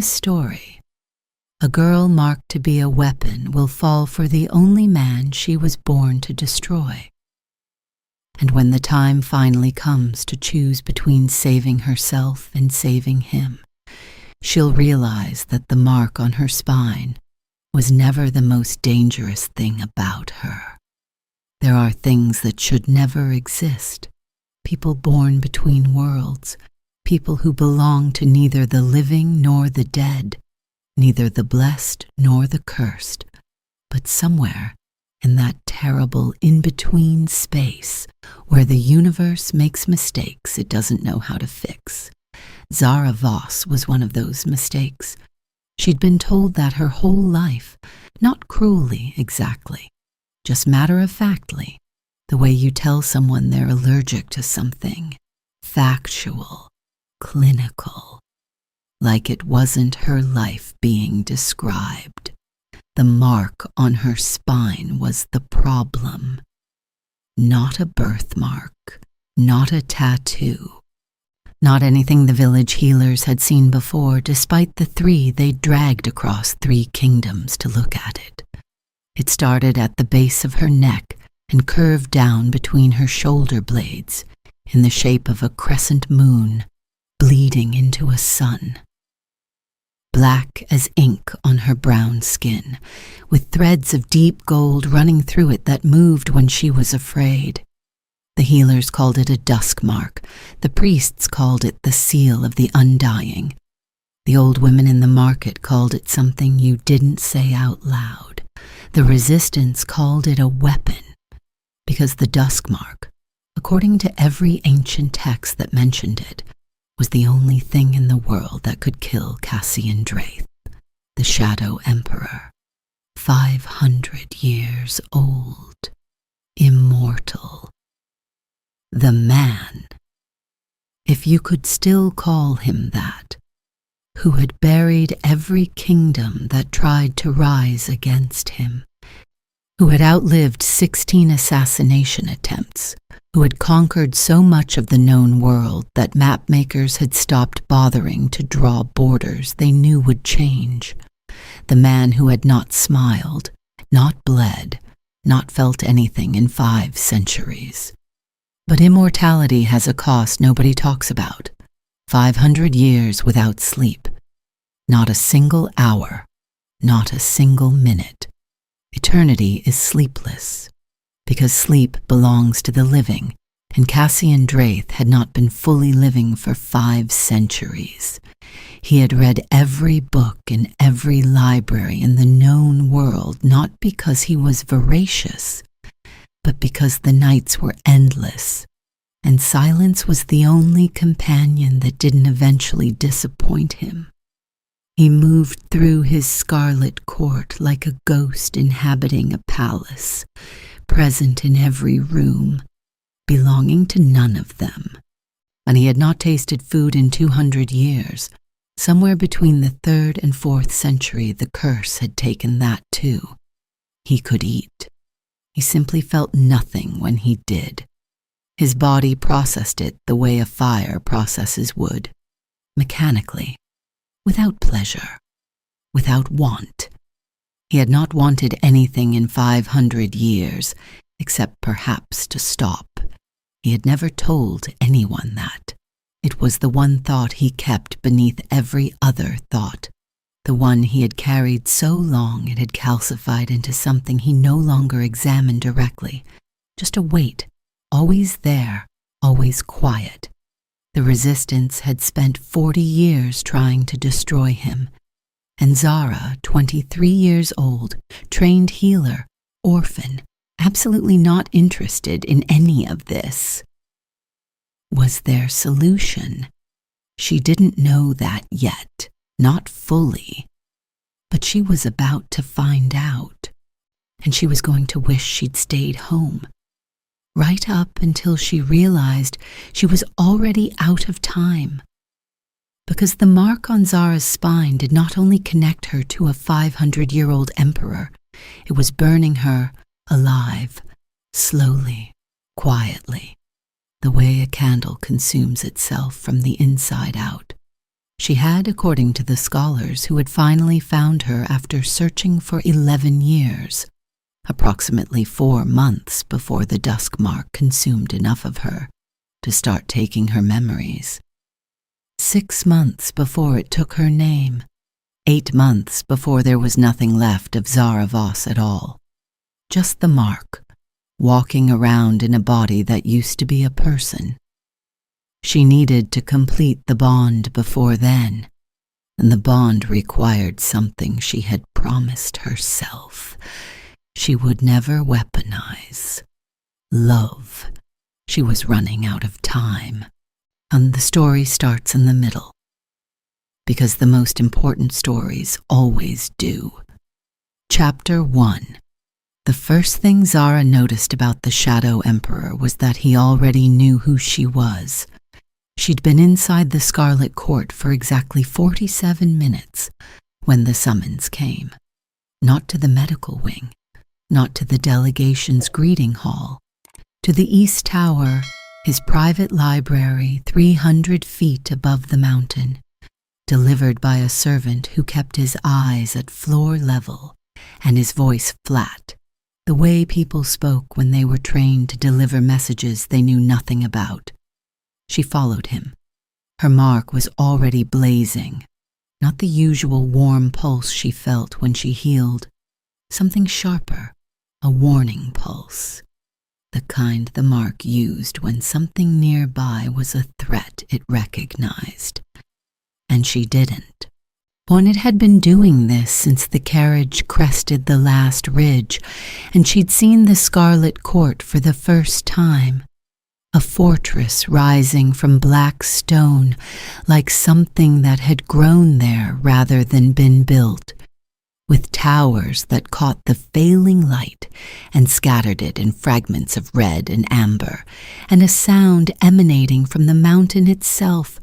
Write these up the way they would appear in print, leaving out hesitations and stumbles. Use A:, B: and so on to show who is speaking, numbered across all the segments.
A: this story, a girl marked to be a weapon will fall for the only man she was born to destroy. And when the time finally comes to choose between saving herself and saving him, she'll realize that the mark on her spine was never the most dangerous thing about her. There are things that should never exist. People born between worlds, people who belong to neither the living nor the dead, neither the blessed nor the cursed, but somewhere in that terrible in-between space where the universe makes mistakes it doesn't know how to fix. Zara Voss was one of those mistakes. She'd been told that her whole life, not cruelly exactly, just matter-of-factly, the way you tell someone they're allergic to something, factual, clinical, like it wasn't her life being described. The mark on her spine was the problem. Not a birthmark, not a tattoo, not anything the village healers had seen before, despite the 3 they'd dragged across 3 kingdoms to look at it. It started at the base of her neck and curved down between her shoulder blades in the shape of a crescent moon bleeding into a sun. Black as ink on her brown skin, with threads of deep gold running through it that moved when she was afraid. The healers called it a Dusk Mark. The priests called it the seal of the undying. The old women in the market called it something you didn't say out loud. The resistance called it a weapon, because the Dusk Mark, according to every ancient text that mentioned it, was the only thing in the world that could kill Casien Draeth, the Shadow Emperor, 500 years old, immortal. The man, if you could still call him that, who had buried every kingdom that tried to rise against him, who had outlived 16 assassination attempts, who had conquered so much of the known world that mapmakers had stopped bothering to draw borders they knew would change. The man who had not smiled, not bled, not felt anything in 5 centuries. But immortality has a cost nobody talks about. 500 years without sleep. Not a single hour, not a single minute. Eternity is sleepless, because sleep belongs to the living, and Casien Draeth had not been fully living for 5 centuries. He had read every book in every library in the known world, not because he was voracious, but because the nights were endless, and silence was the only companion that didn't eventually disappoint him. He moved through his scarlet court like a ghost inhabiting a palace, present in every room, belonging to none of them. And he had not tasted food in 200 years. Somewhere between the 3rd and 4th century, the curse had taken that too. He could eat. He simply felt nothing when he did. His body processed it the way a fire processes wood, mechanically, without pleasure, without want. He had not wanted anything in 500 years, except perhaps to stop. He had never told anyone that. It was the one thought he kept beneath every other thought, the one he had carried so long it had calcified into something he no longer examined directly, just a weight, always there, always quiet. The resistance had spent 40 years trying to destroy him, and Zara, 23 years old, trained healer, orphan, absolutely not interested in any of this. Was there solution? She didn't know that yet, not fully, but she was about to find out, and she was going to wish she'd stayed home, right up until she realized she was already out of time. Because the mark on Zara's spine did not only connect her to a 500-year-old emperor, it was burning her alive, slowly, quietly, the way a candle consumes itself from the inside out. She had, according to the scholars who had finally found her after searching for 11 years, approximately 4 months before the Dusk Mark consumed enough of her to start taking her memories. 6 months before it took her name. 8 months before there was nothing left of Zara Voss at all. Just the mark, walking around in a body that used to be a person. She needed to complete the bond before then, and the bond required something she had promised herself. She would never weaponize. Love. She was running out of time, and the story starts in the middle. Because the most important stories always do. Chapter 1. The first thing Zara noticed about the Shadow Emperor was that he already knew who she was. She'd been inside the Scarlet Court for exactly 47 minutes when the summons came. Not to the medical wing, not to the delegation's greeting hall, to the East Tower, his private library 300 feet above the mountain, delivered by a servant who kept his eyes at floor level and his voice flat, the way people spoke when they were trained to deliver messages they knew nothing about. She followed him. Her mark was already blazing, not the usual warm pulse she felt when she healed, something sharper, a warning pulse, the kind the mark used when something nearby was a threat it recognized. And she didn't. It had been doing this since the carriage crested the last ridge, and she'd seen the Scarlet Court for the first time. A fortress rising from black stone, like something that had grown there rather than been built, with towers that caught the failing light and scattered it in fragments of red and amber, and a sound emanating from the mountain itself,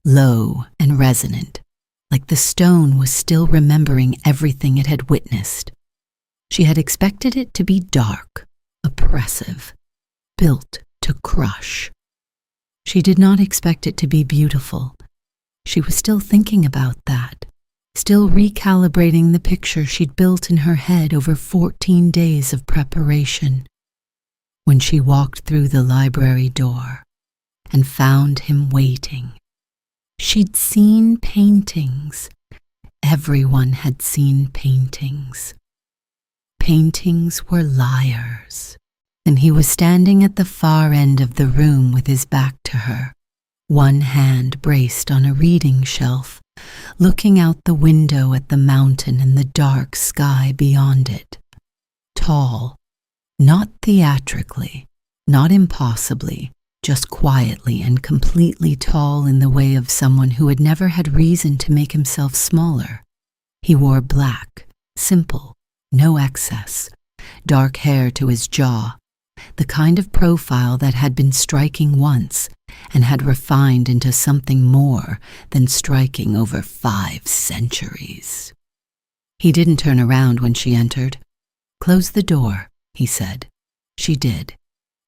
A: low and resonant, like the stone was still remembering everything it had witnessed. She had expected it to be dark, oppressive, built to crush. She did not expect it to be beautiful. She was still thinking about that, still recalibrating the picture she'd built in her head over 14 days of preparation. When she walked through the library door and found him waiting, she'd seen paintings. Everyone had seen paintings. Paintings were liars. And he was standing at the far end of the room with his back to her, one hand braced on a reading shelf, looking out the window at the mountain and the dark sky beyond it. Tall, not theatrically, not impossibly, just quietly and completely tall in the way of someone who had never had reason to make himself smaller. He wore black, simple, no excess, dark hair to his jaw, the kind of profile that had been striking once and had refined into something more than striking over 5 centuries. He didn't turn around when she entered. "Close the door," he said. She did.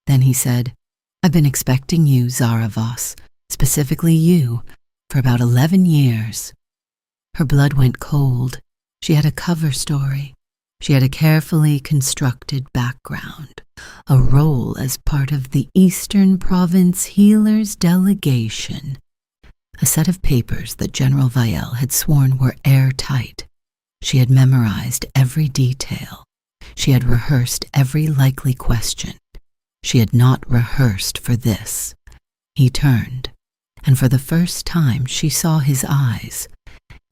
A: Then he said, "I've been expecting you, Zara Voss, specifically you, for about 11 years. Her blood went cold. She had a cover story. She had a carefully constructed background, a role as part of the Eastern Province Healers Delegation, a set of papers that General Vael had sworn were airtight. She had memorized every detail. She had rehearsed every likely question. She had not rehearsed for this. He turned, and for the first time she saw his eyes.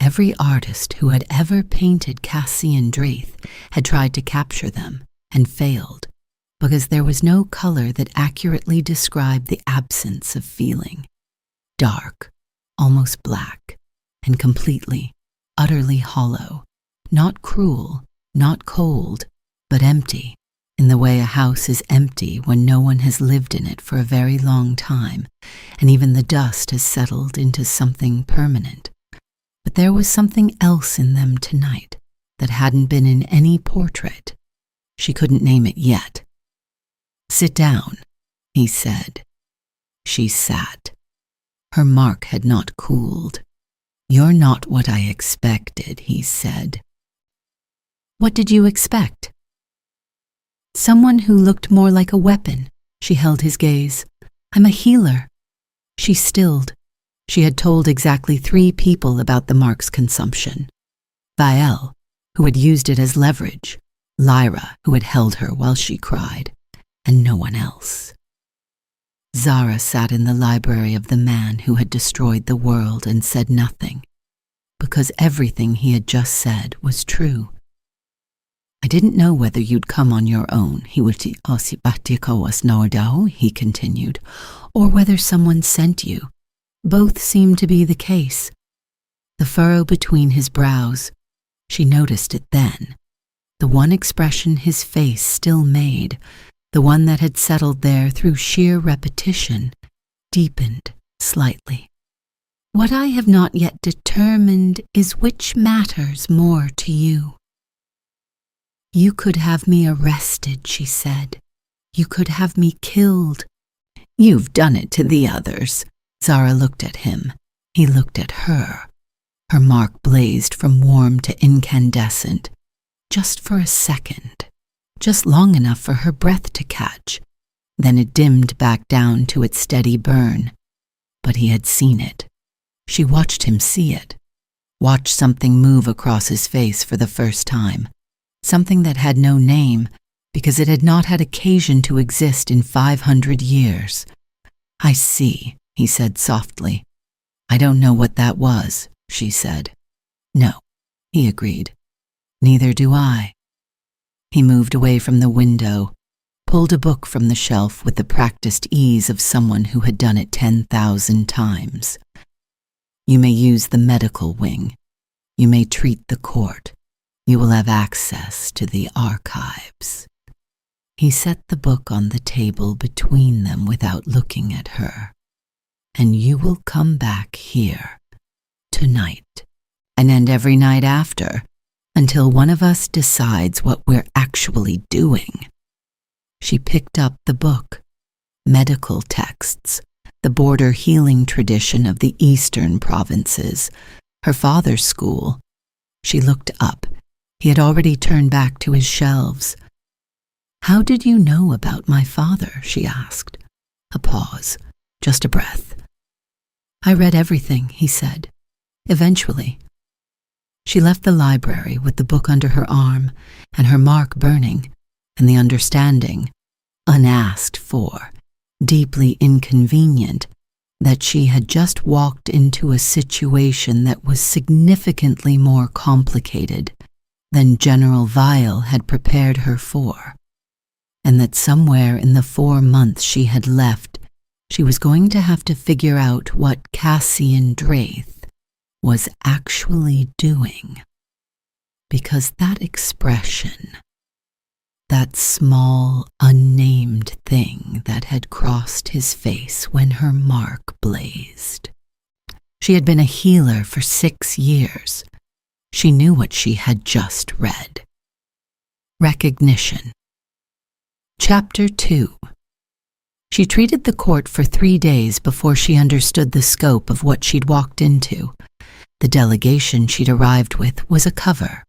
A: Every artist who had ever painted Casien Draeth had tried to capture them and failed, because there was no color that accurately described the absence of feeling. Dark, almost black, and completely, utterly hollow, not cruel, not cold, but empty, in the way a house is empty when no one has lived in it for a very long time, and even the dust has settled into something permanent. But there was something else in them tonight that hadn't been in any portrait. She couldn't name it yet. "Sit down," he said. She sat. Her mark had not cooled. "You're not what I expected," he said. "What did you expect?" "Someone who looked more like a weapon." She held his gaze. "I'm a healer." She stilled. She had told exactly 3 people about the mark's consumption. Vael, who had used it as leverage, Lyra, who had held her while she cried, and no one else. Zara sat in the library of the man who had destroyed the world and said nothing, because everything he had just said was true. "I didn't know whether you'd come on your own," he continued, "or whether someone sent you. Both seem to be the case." The furrow between his brows, she noticed it then. The one expression his face still made, the one that had settled there through sheer repetition, deepened slightly. "What I have not yet determined is which matters more to you." "You could have me arrested," she said. "You could have me killed." "You've done it to the others." Zara looked at him. He looked at her. Her mark blazed from warm to incandescent, just for a second, just long enough for her breath to catch. Then it dimmed back down to its steady burn. But he had seen it. She watched him see it, watched something move across his face for the first time, something that had no name because it had not had occasion to exist in 500 years. "I see," he said softly. "I don't know what that was," she said. "No," he agreed. "Neither do I." He moved away from the window, pulled a book from the shelf with the practiced ease of someone who had done it 10,000 times. "You may use the medical wing. You may treat the court. You will have access to the archives." He set the book on the table between them without looking at her. "And you will come back here, tonight, and every night after, until one of us decides what we're actually doing." She picked up the book, medical texts, the border healing tradition of the eastern provinces, her father's school. She looked up. He had already turned back to his shelves. "How did you know about my father?" she asked. A pause, just a breath. "I read everything," he said. "Eventually." She left the library with the book under her arm and her mark burning, and the understanding, unasked for, deeply inconvenient, that she had just walked into a situation that was significantly more complicated than General Vael had prepared her for, and that somewhere in the 4 months she had left, she was going to have to figure out what Casien Draeth was actually doing. Because that expression, that small, unnamed thing that had crossed his face when her mark blazed. She had been a healer for 6 years. She knew what she had just read. Recognition. Chapter 2. She treated the court for 3 days before she understood the scope of what she'd walked into. The delegation she'd arrived with was a cover.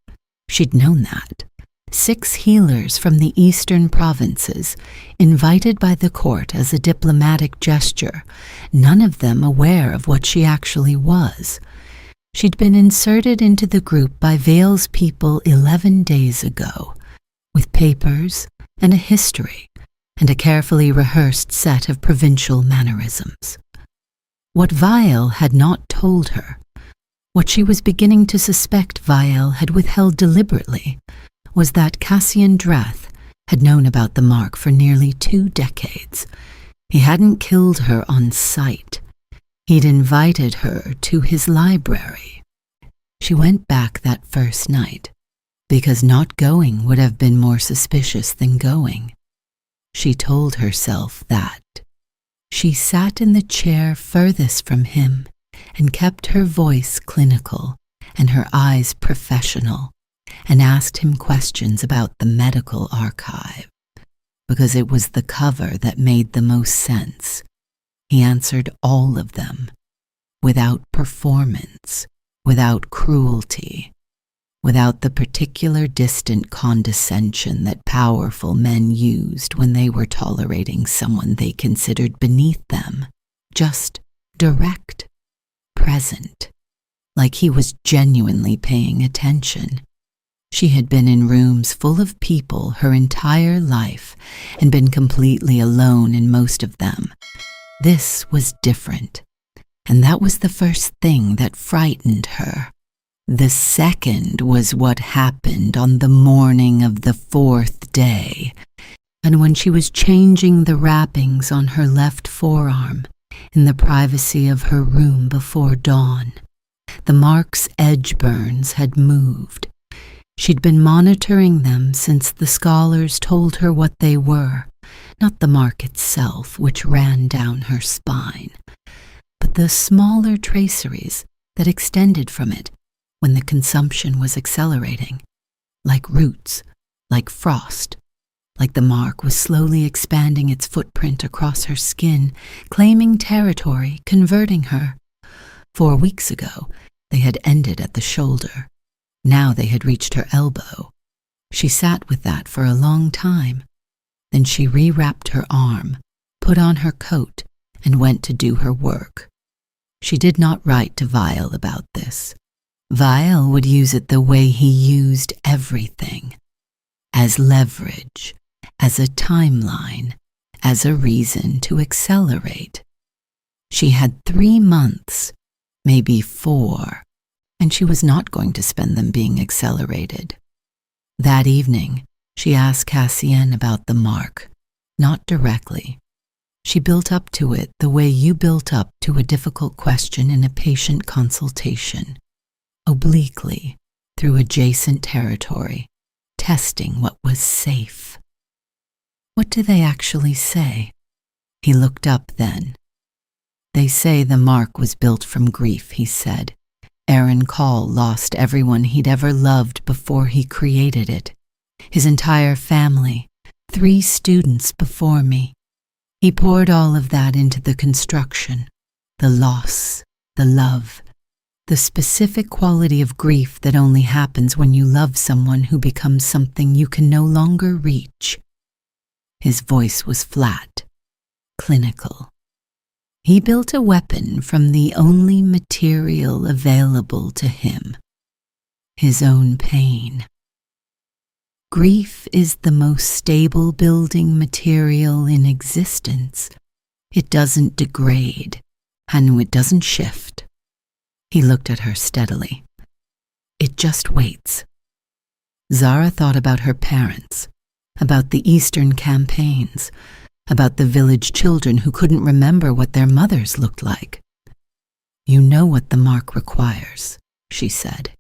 A: She'd known that. 6 healers from the eastern provinces, invited by the court as a diplomatic gesture, none of them aware of what she actually was. She'd been inserted into the group by Vael's people 11 days ago, with papers and a history, and a carefully rehearsed set of provincial mannerisms. What Vael had not told her, what she was beginning to suspect Vael had withheld deliberately, was that Casien Draeth had known about the mark for nearly 2 decades. He hadn't killed her on sight. He'd invited her to his library. She went back that first night, because not going would have been more suspicious than going. She told herself that. She sat in the chair furthest from him and kept her voice clinical and her eyes professional, and asked him questions about the medical archive, because it was the cover that made the most sense. He answered all of them, without performance, without cruelty, without the particular distant condescension that powerful men used when they were tolerating someone they considered beneath them, just direct, present, like he was genuinely paying attention. She had been in rooms full of people her entire life and been completely alone in most of them. This was different, and that was the first thing that frightened her. The second was what happened on the morning of the fourth day, and when she was changing the wrappings on her left forearm in the privacy of her room before dawn. The mark's edge burns had moved. She'd been monitoring them since the scholars told her what they were, not the mark itself, which ran down her spine, but the smaller traceries that extended from it when the consumption was accelerating, like roots, like frost, like the mark was slowly expanding its footprint across her skin, claiming territory, converting her. 4 weeks ago, they had ended at the shoulder. Now they had reached her elbow. She sat with that for a long time. Then she rewrapped her arm, put on her coat, and went to do her work. She did not write to Vael about this. Vael would use it the way he used everything, as leverage, as a timeline, as a reason to accelerate. She had 3 months, maybe 4, and she was not going to spend them being accelerated. That evening, she asked Casien about the mark, not directly. She built up to it the way you built up to a difficult question in a patient consultation, obliquely, through adjacent territory, testing what was safe. What do they actually say? He looked up then. They say the mark was built from grief, he said. Caul lost everyone he'd ever loved before he created it. His entire family, 3 students before me. He poured all of that into the construction, the loss, the love, the specific quality of grief that only happens when you love someone who becomes something you can no longer reach. His voice was flat, clinical. He built a weapon from the only material available to him, his own pain. Grief is the most stable building material in existence. It doesn't degrade, and it doesn't shift. He looked at her steadily. It just waits. Zara thought about her parents, about the Eastern campaigns, about the village children who couldn't remember what their mothers looked like. You know what the mark requires, she said.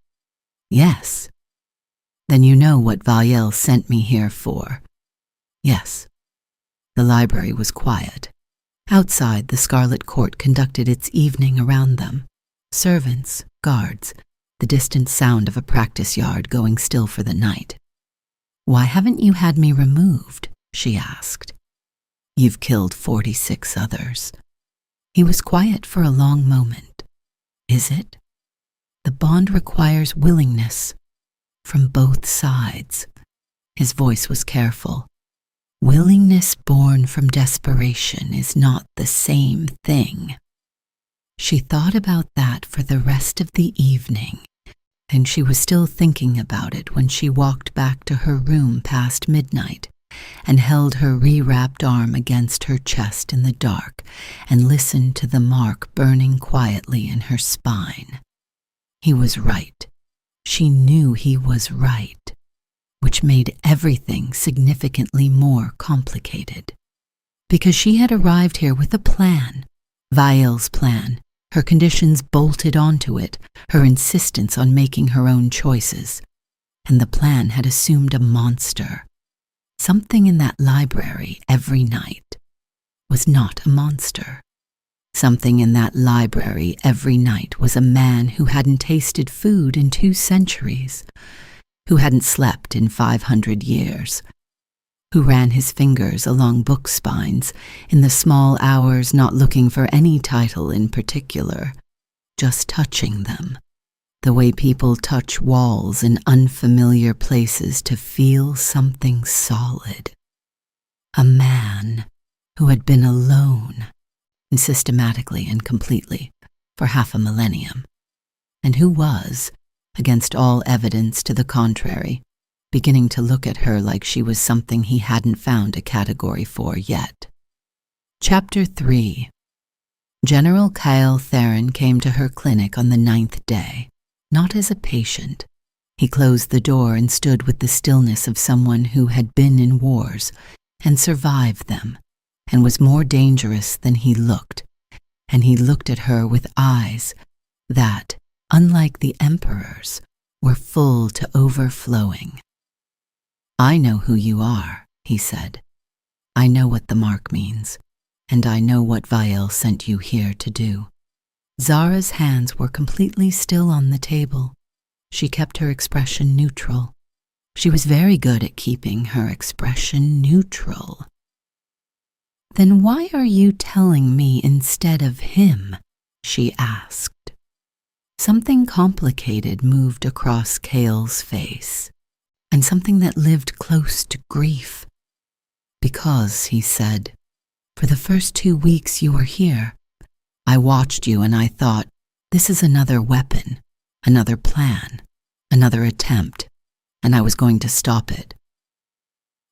A: Yes. Then you know what Vael sent me here for. Yes. The library was quiet. Outside, the Scarlet Court conducted its evening around them. Servants, guards, the distant sound of a practice yard going still for the night. Why haven't you had me removed? She asked. You've killed 46 others. He was quiet for a long moment. Is it? The bond requires willingness from both sides. His voice was careful. Willingness born from desperation is not the same thing. She thought about that for the rest of the evening, and she was still thinking about it when she walked back to her room past midnight and held her rewrapped arm against her chest in the dark and listened to the mark burning quietly in her spine. He was right. She knew he was right, which made everything significantly more complicated. Because she had arrived here with a plan, Vael's plan, her conditions bolted onto it, her insistence on making her own choices, and the plan had assumed a monster. Something in that library every night was not a monster. Something in that library every night was a man who hadn't tasted food in 2 centuries, who hadn't slept in 500 years, who ran his fingers along book spines in the small hours, not looking for any title in particular, just touching them, the way people touch walls in unfamiliar places to feel something solid. A man who had been alone, systematically and completely, for half a millennium, and who was, against all evidence to the contrary, beginning to look at her like she was something he hadn't found a category for yet. Chapter 3. General Cael Theron came to her clinic on the 9th day, not as a patient. He closed the door and stood with the stillness of someone who had been in wars and survived them, and was more dangerous than he looked, and he looked at her with eyes that, unlike the Emperor's, were full to overflowing. "I know who you are," he said. "I know what the mark means, and I know what Vael sent you here to do." Zara's hands were completely still on the table. She kept her expression neutral. She was very good at keeping her expression neutral. "Then why are you telling me instead of him?" she asked. Something complicated moved across Cael's face, and something that lived close to grief. "Because," he said, "for the first 2 weeks you were here, I watched you and I thought, this is another weapon, another plan, another attempt, and I was going to stop it."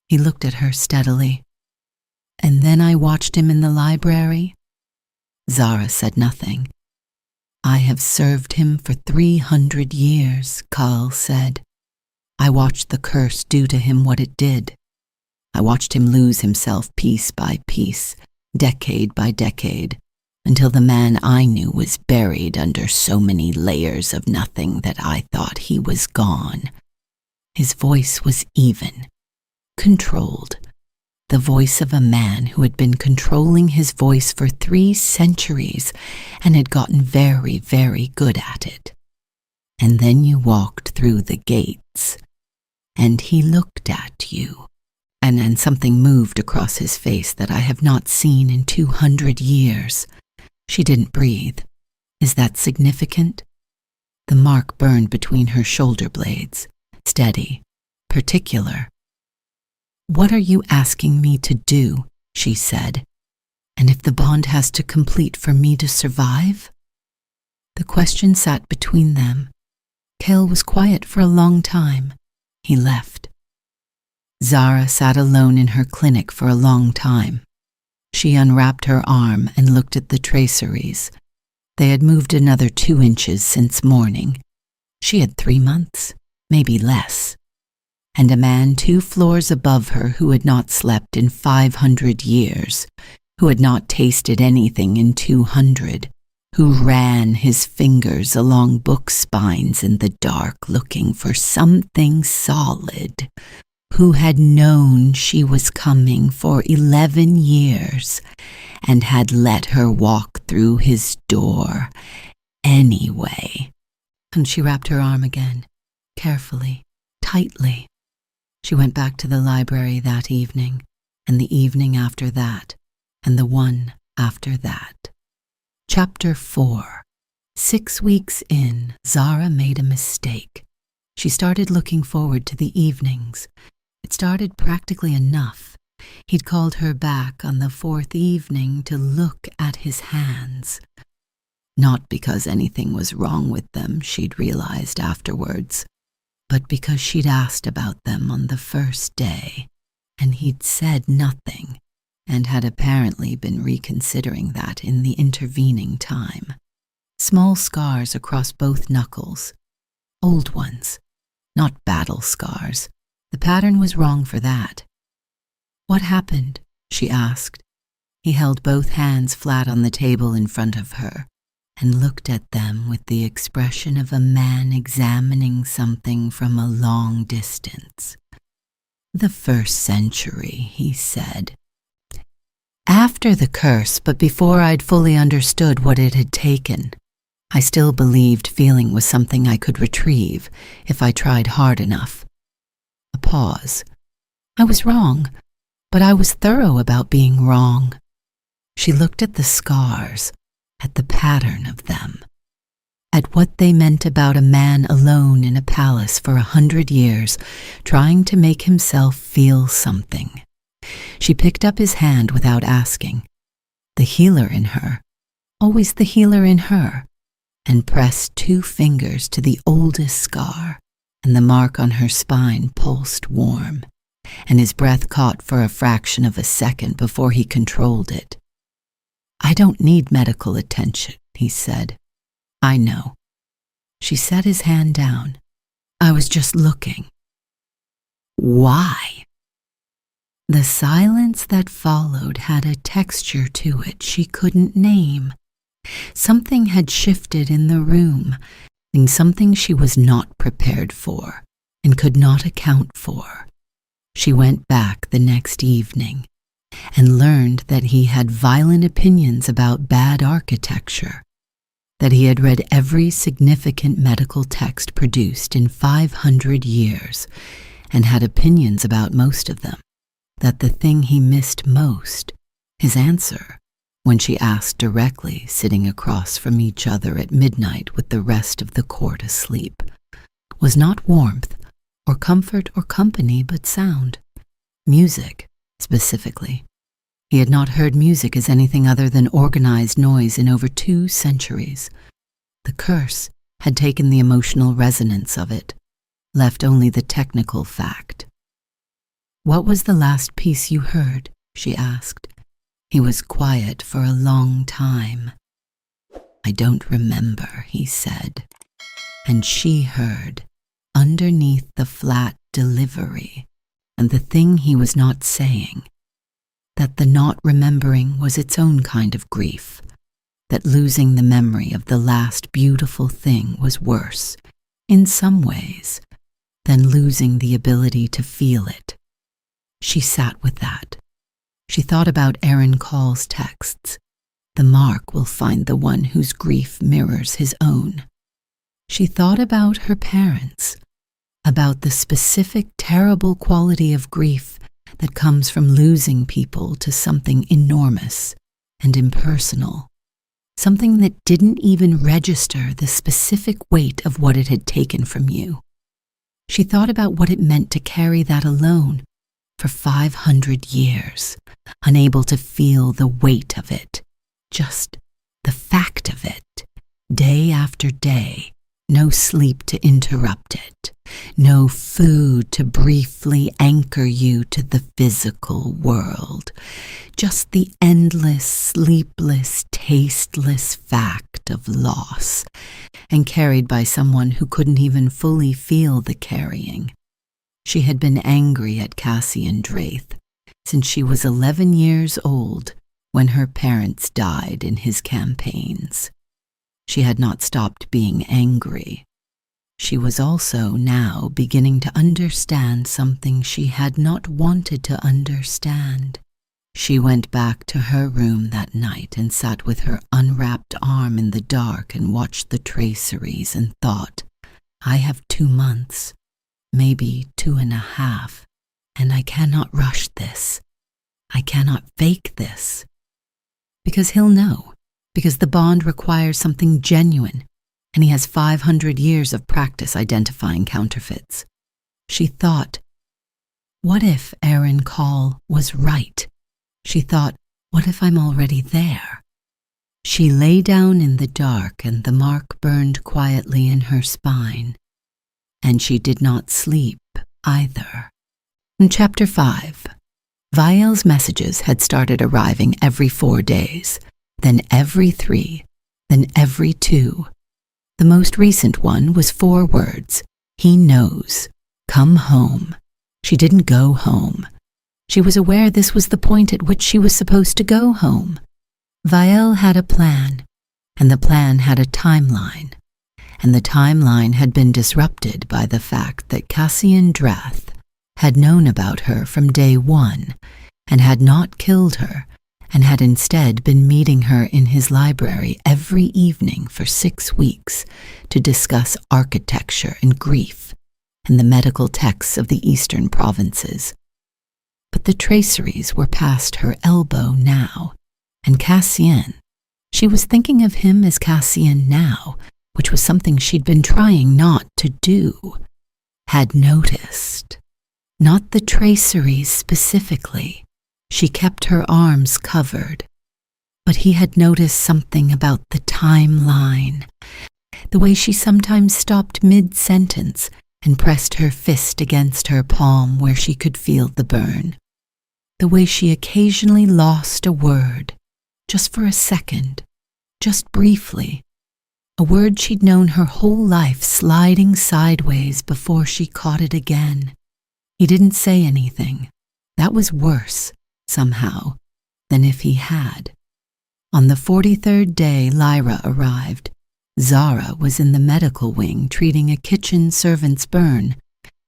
A: He looked at her steadily. "And then I watched him in the library?" Zara said nothing. "I have served him for 300 years, Caul said. I watched the curse do to him what it did. I watched him lose himself piece by piece, decade by decade, until the man I knew was buried under so many layers of nothing that I thought he was gone." His voice was even, controlled, the voice of a man who had been controlling his voice for 3 centuries and had gotten very, very good at it. "And then you walked through the gates, and he looked at you." And something moved across his face that I have not seen in 200 years. She didn't breathe. Is that significant? The mark burned between her shoulder blades, steady, particular. "What are you asking me to do?" she said. "And if the bond has to complete for me to survive?" The question sat between them. Cael was quiet for a long time. He left. Zara sat alone in her clinic for a long time. She unwrapped her arm and looked at the traceries. They had moved another 2 inches since morning. She had 3 months, maybe less. And a man 2 floors above her who had not slept in 500 years, who had not tasted anything in 200, who ran his fingers along book spines in the dark looking for something solid, who had known she was coming for 11 years and had let her walk through his door anyway. And she wrapped her arm again, carefully, tightly. She went back to the library that evening, and the evening after that, and the one after that. Chapter 4. 6 weeks in, Zara made a mistake. She started looking forward to the evenings. It started practically enough. He'd called her back on the 4th evening to look at his hands. Not because anything was wrong with them, she'd realized afterwards, but because she'd asked about them on the first day, and he'd said nothing, and had apparently been reconsidering that in the intervening time. Small scars across both knuckles. Old ones, not battle scars. The pattern was wrong for that. "What happened?" she asked. He held both hands flat on the table in front of her and looked at them with the expression of a man examining something from a long distance. "The 1st century," he said. "After the curse, but before I'd fully understood what it had taken. I still believed feeling was something I could retrieve if I tried hard enough." A pause. "I was wrong, but I was thorough about being wrong." She looked at the scars, at the pattern of them. at what they meant about a man alone in a palace for 100 years, trying to make himself feel something. She picked up his hand without asking. The healer in her, always the healer in her, and pressed 2 fingers to the oldest scar, and the mark on her spine pulsed warm, and his breath caught for a fraction of a second before he controlled it. "I don't need medical attention," he said. "I know." She set his hand down. "I was just looking." "Why?" The silence that followed had a texture to it she couldn't name. Something had shifted in the room, and something she was not prepared for and could not account for. She went back the next evening and learned that he had violent opinions about bad architecture, that he had read every significant medical text produced in 500 years and had opinions about most of them, that the thing he missed most, his answer, when she asked directly, sitting across from each other at midnight with the rest of the court asleep, was not warmth or comfort or company but sound. Music, specifically. He had not heard music as anything other than organized noise in over 2 centuries. The curse had taken the emotional resonance of it, left only the technical fact. "What was the last piece you heard?" she asked. He was quiet for a long time. "I don't remember," he said. And she heard, underneath the flat delivery and the thing he was not saying, that the not remembering was its own kind of grief, that losing the memory of the last beautiful thing was worse, in some ways, than losing the ability to feel it. She sat with that. She thought about Caul's texts. The mark will find the one whose grief mirrors his own. She thought about her parents, about the specific terrible quality of grief that comes from losing people to something enormous and impersonal, something that didn't even register the specific weight of what it had taken from you. She thought about what it meant to carry that alone for 500 years, unable to feel the weight of it, just the fact of it, day after day, no sleep to interrupt it, no food to briefly anchor you to the physical world, just the endless, sleepless, tasteless fact of loss, and carried by someone who couldn't even fully feel the carrying. She had been angry at Casien Draeth since she was 11 years old when her parents died in his campaigns. She had not stopped being angry. She was also now beginning to understand something she had not wanted to understand. She went back to her room that night and sat with her unwrapped arm in the dark and watched the traceries and thought, "I have 2 months. Maybe 2.5, and I cannot rush this. I cannot fake this. Because he'll know, because the bond requires something genuine, and he has 500 years of practice identifying counterfeits." She thought, what if Caul was right? She thought, what if I'm already there? She lay down in the dark and the mark burned quietly in her spine. And she did not sleep either. In Chapter 5, Vael's messages had started arriving every 4 days, then every 3, then every 2. The most recent one was 4 words. He knows. Come home. She didn't go home. She was aware this was the point at which she was supposed to go home. Vael had a plan, and the plan had a timeline. And the timeline had been disrupted by the fact that Casien Draeth had known about her from day 1 and had not killed her and had instead been meeting her in his library every evening for 6 weeks to discuss architecture and grief and the medical texts of the eastern provinces. But the traceries were past her elbow now, and Casien, she was thinking of him as Casien now, which was something she'd been trying not to do, had noticed. Not the traceries specifically. She kept her arms covered. But he had noticed something about the timeline, the way she sometimes stopped mid-sentence and pressed her fist against her palm where she could feel the burn, the way she occasionally lost a word, just for a second, just briefly, a word she'd known her whole life sliding sideways before she caught it again. He didn't say anything. That was worse, somehow, than if he had. On the 43rd day Lyra arrived, Zara was in the medical wing treating a kitchen servant's burn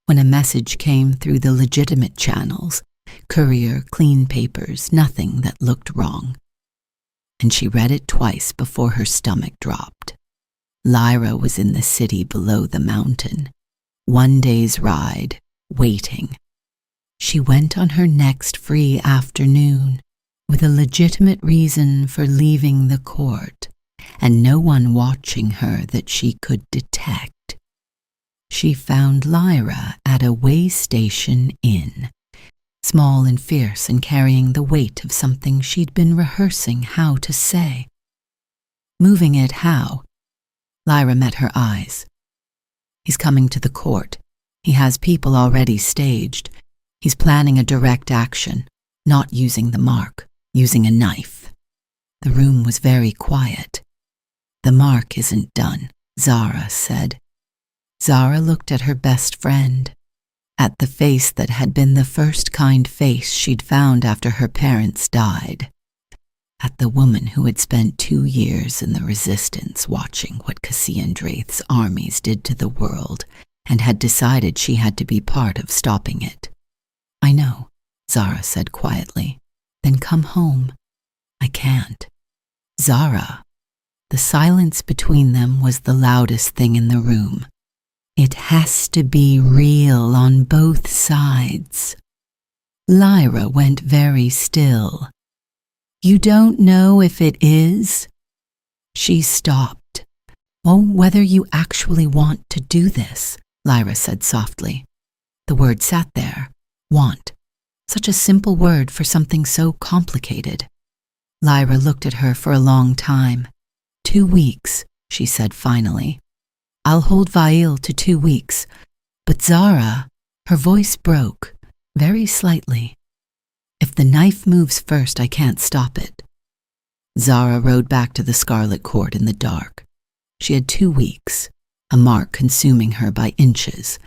A: when a message came through the legitimate channels, courier, clean papers, nothing that looked wrong. And she read it twice before her stomach dropped. Lyra was in the city below the mountain, 1 day's ride, waiting. She went on her next free afternoon, with a legitimate reason for leaving the court, and no one watching her that she could detect. She found Lyra at a way station inn, small and fierce and carrying the weight of something she'd been rehearsing how to say. Moving it how? Lyra met her eyes. He's coming to the court. He has people already staged. He's planning a direct action, not using the mark, using a knife. The room was very quiet. The mark isn't done, Zara said. Zara looked at her best friend, at the face that had been the first kind face she'd found after her parents died, at the woman who had spent 2 years in the resistance watching what Casien Draeth's armies did to the world and had decided she had to be part of stopping it. I know, Zara said quietly. Then come home. I can't. Zara. The silence between them was the loudest thing in the room. It has to be real on both sides. Lyra went very still. You don't know if it is? She stopped. Oh, whether you actually want to do this, Lyra said softly. The word sat there. Want. Such a simple word for something so complicated. Lyra looked at her for a long time. 2 weeks, she said finally. I'll hold Vael to 2 weeks. But Zara, her voice broke, very slightly. If the knife moves first, I can't stop it. Zara rode back to the Scarlet Court in the dark. She had 2 weeks, a mark consuming her by inches,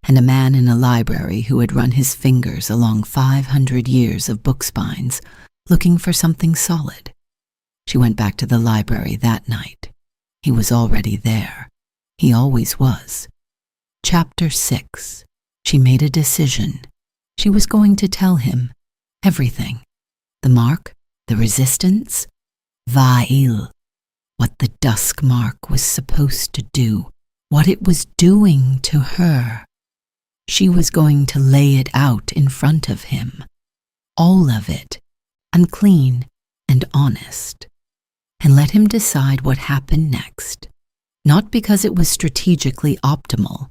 A: and a man in a library who had run his fingers along 500 years of book spines, looking for something solid. She went back to the library that night. He was already there. He always was. Chapter 6. She made a decision. She was going to tell him everything. The mark, the resistance, Vael, what the Dusk Mark was supposed to do, what it was doing to her. She was going to lay it out in front of him. All of it, unclean and honest. And let him decide what happened next. Not because it was strategically optimal,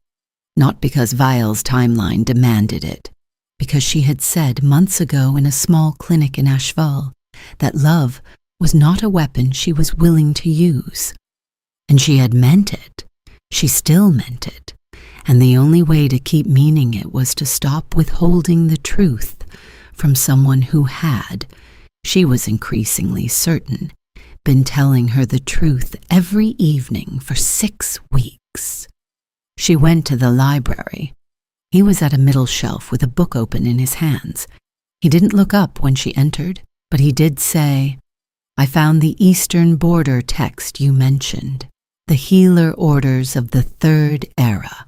A: not because Vael's timeline demanded it, because she had said months ago in a small clinic in Ashval that love was not a weapon she was willing to use. And she had meant it. She still meant it. And the only way to keep meaning it was to stop withholding the truth from someone who had, she was increasingly certain, been telling her the truth every evening for 6 weeks. She went to the library. He was at a middle shelf with a book open in his hands. He didn't look up when she entered, but he did say, I found the Eastern Border text you mentioned, the healer orders of the Third Era.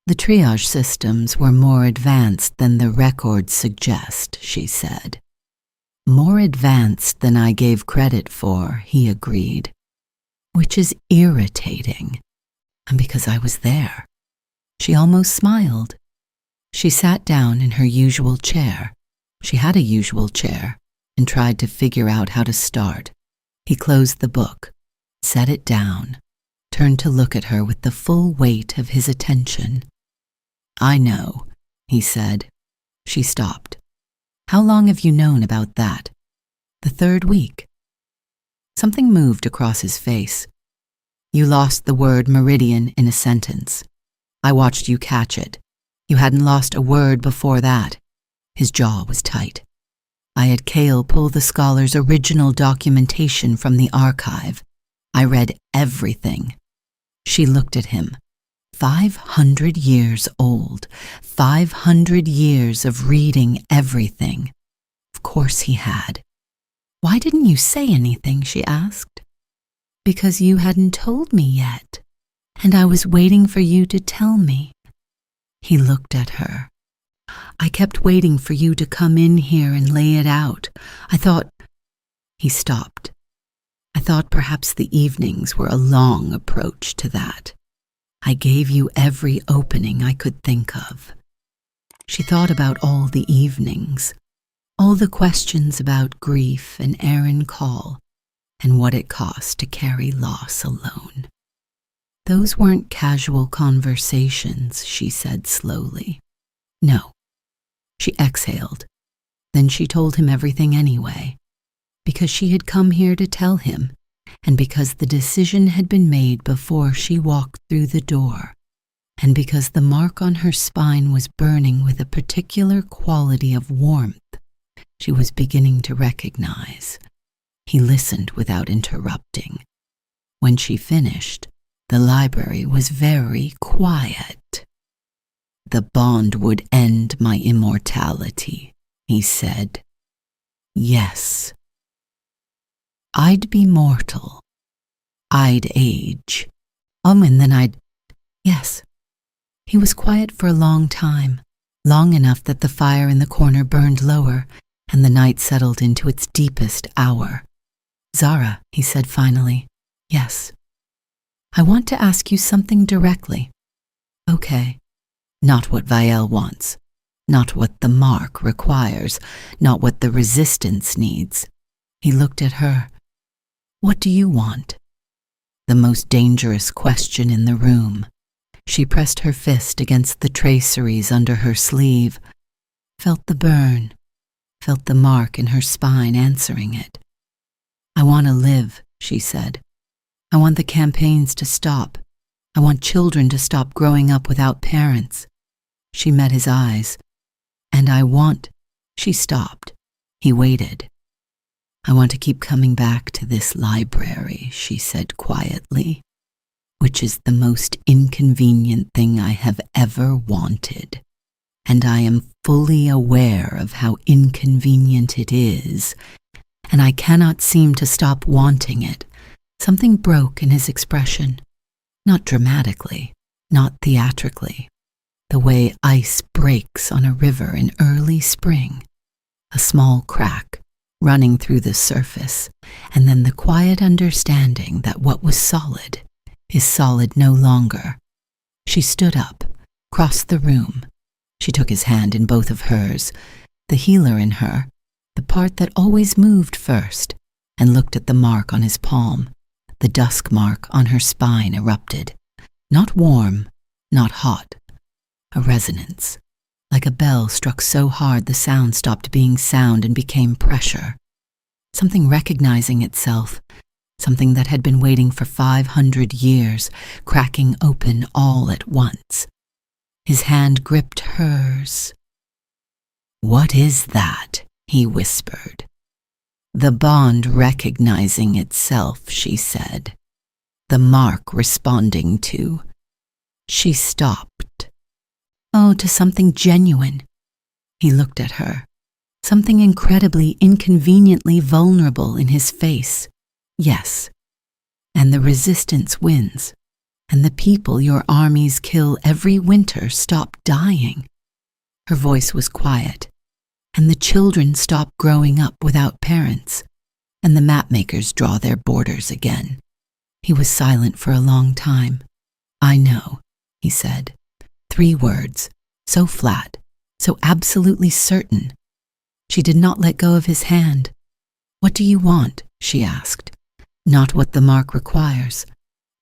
A: The triage systems were more advanced than the records suggest, she said. More advanced than I gave credit for, he agreed, which is irritating. And because I was there. She almost smiled. She sat down in her usual chair. She had a usual chair, and tried to figure out how to start. He closed the book, set it down, turned to look at her with the full weight of his attention. "I know," he said. She stopped. "How long have you known about that?" "The 3rd week." Something moved across his face. "You lost the word meridian in a sentence. I watched you catch it. You hadn't lost a word before that." His jaw was tight. "I had Cael pull the scholar's original documentation from the archive. I read everything." She looked at him. 500 years old. 500 years of reading everything. Of course he had. "Why didn't you say anything?" she asked. "Because you hadn't told me yet, and I was waiting for you to tell me." He looked at her. "I kept waiting for you to come in here and lay it out. I thought—" He stopped. "I thought perhaps the evenings were a long approach to that. I gave you every opening I could think of." She thought about all the evenings, all the questions about grief and Caul, and what it cost to carry loss alone. "Those weren't casual conversations," she said slowly. "No." She exhaled. Then she told him everything anyway, because she had come here to tell him, and because the decision had been made before she walked through the door, and because the mark on her spine was burning with a particular quality of warmth she was beginning to recognize. He listened without interrupting. When she finished, the library was very quiet. "The bond would end my immortality," he said. "Yes. I'd be mortal. I'd age. And then I'd—" "Yes." He was quiet for a long time, long enough that the fire in the corner burned lower, and the night settled into its deepest hour. "Zara," he said finally. "Yes. I want to ask you something directly." "Okay." "Not what Vael wants. Not what the mark requires. Not what the resistance needs." He looked at her. "What do you want?" The most dangerous question in the room. She pressed her fist against the traceries under her sleeve, felt the burn, felt the mark in her spine answering it. "I want to live," she said. "I want the campaigns to stop. I want children to stop growing up without parents." She met his eyes. "And I want—" She stopped. He waited. "I want to keep coming back to this library," she said quietly, "which is the most inconvenient thing I have ever wanted. And I am fully aware of how inconvenient it is, and I cannot seem to stop wanting it." Something broke in his expression. Not dramatically, not theatrically. The way ice breaks on a river in early spring. A small crack running through the surface, and then the quiet understanding that what was solid is solid no longer. She stood up, crossed the room. She took his hand in both of hers, the healer in her, the part that always moved first, and looked at the mark on his palm. The dusk mark on her spine erupted. Not warm, not hot. A resonance. Like a bell struck so hard the sound stopped being sound and became pressure. Something recognizing itself. Something that had been waiting for 500 years, cracking open all at once. His hand gripped hers. "What is that?" he whispered. "The bond recognizing itself," she said. "The mark responding to—" She stopped. "Oh, to something genuine." He looked at her. Something incredibly, inconveniently vulnerable in his face. "Yes. And the resistance wins. And the people your armies kill every winter stop dying." Her voice was quiet. "And the children stop growing up without parents. And the mapmakers draw their borders again." He was silent for a long time. "I know," he said. 3 words, so flat, so absolutely certain. She did not let go of his hand. "What do you want?" she asked. "Not what the mark requires.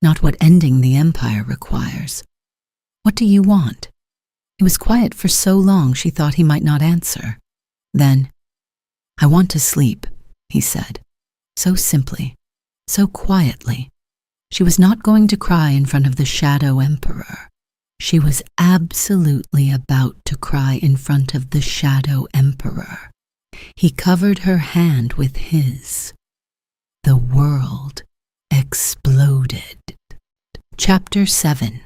A: not what ending the Empire requires. What do you want? He was quiet for so long she thought he might not answer. Then, I want to sleep, he said, so simply, so quietly. She was not going to cry in front of the Shadow Emperor. She was absolutely about to cry in front of the Shadow Emperor. He covered her hand with his. The world exploded. Chapter 7.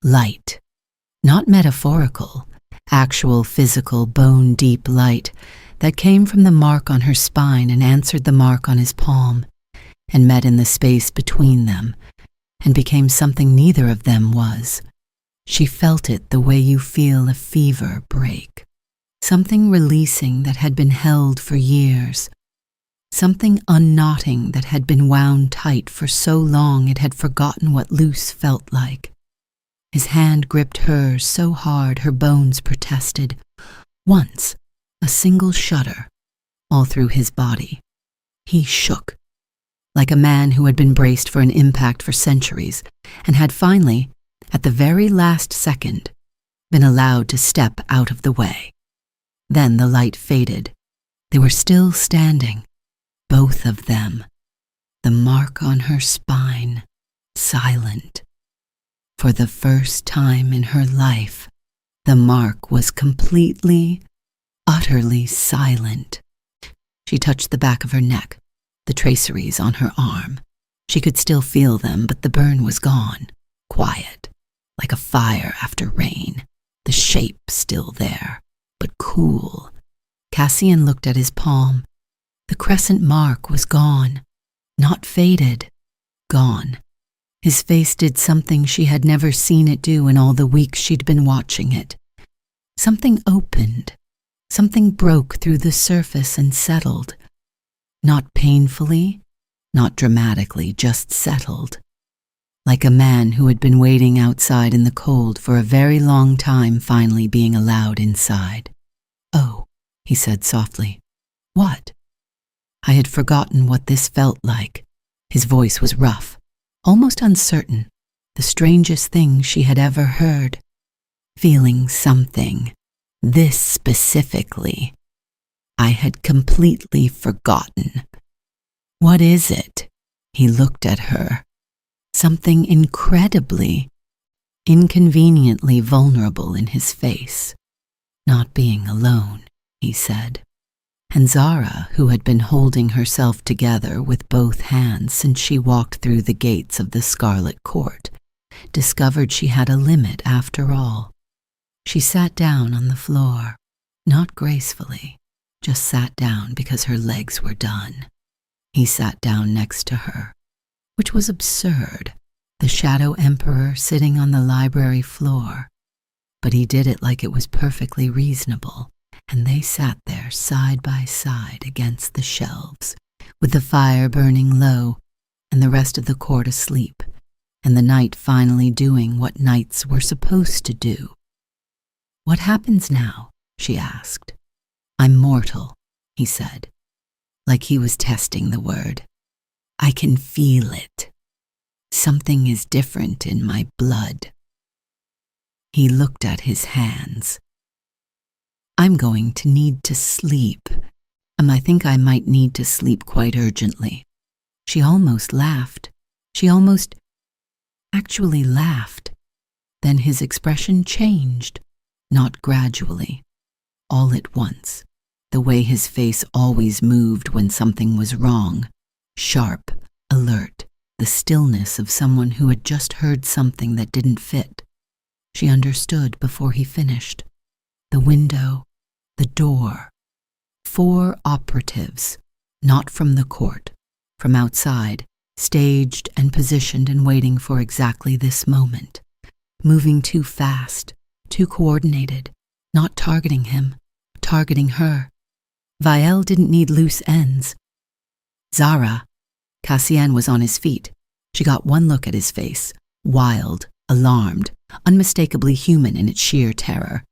A: Light. Not metaphorical, actual physical bone-deep light that came from the mark on her spine and answered the mark on his palm, and met in the space between them, and became something neither of them was. She felt it the way you feel a fever break, something releasing that had been held for years, something unknotting that had been wound tight for so long it had forgotten what loose felt like. His hand gripped hers so hard her bones protested. Once, a single shudder, all through his body. He shook, like a man who had been braced for an impact for centuries, and had finally, at the very last second, been allowed to step out of the way. Then the light faded. They were still standing, both of them, the mark on her spine, silent. For the first time in her life, the mark was completely, utterly silent. She touched the back of her neck, the traceries on her arm. She could still feel them, but the burn was gone, quiet, like a fire after rain. The shape still there, but cool. Casien looked at his palm. The crescent mark was gone, not faded, gone. His face did something she had never seen it do in all the weeks she'd been watching it. Something opened. Something broke through the surface and settled. Not painfully, not dramatically, just settled. Like a man who had been waiting outside in the cold for a very long time finally being allowed inside. "Oh," he said softly. "What?" I had forgotten what this felt like. His voice was rough, almost uncertain, the strangest thing she had ever heard. Feeling something, this specifically. I had completely forgotten. "What is it?" He looked at her. Something incredibly, inconveniently vulnerable in his face. "Not being alone," he said. And Zara, who had been holding herself together with both hands since she walked through the gates of the Scarlet Court, discovered she had a limit after all. She sat down on the floor, not gracefully, just sat down because her legs were done. He sat down next to her, which was absurd, the Shadow Emperor sitting on the library floor. But he did it like it was perfectly reasonable, and they sat there side by side against the shelves, with the fire burning low and the rest of the court asleep, and the night finally doing what nights were supposed to do. "What happens now?" she asked. "I'm mortal," he said, like he was testing the word. "I can feel it. Something is different in my blood." He looked at his hands. "I'm going to need to sleep. I think I might need to sleep quite urgently." She almost laughed. She almost actually laughed. Then his expression changed, not gradually, all at once, the way his face always moved when something was wrong, sharp, alert, the stillness of someone who had just heard something that didn't fit. She understood before he finished. The window, the door. 4 operatives, not from the court, from outside, staged and positioned and waiting for exactly this moment. Moving too fast, too coordinated, not targeting him, targeting her. Vael didn't need loose ends. Zara. Casien was on his feet. She got one look at his face, wild, alarmed, unmistakably human in its sheer terror.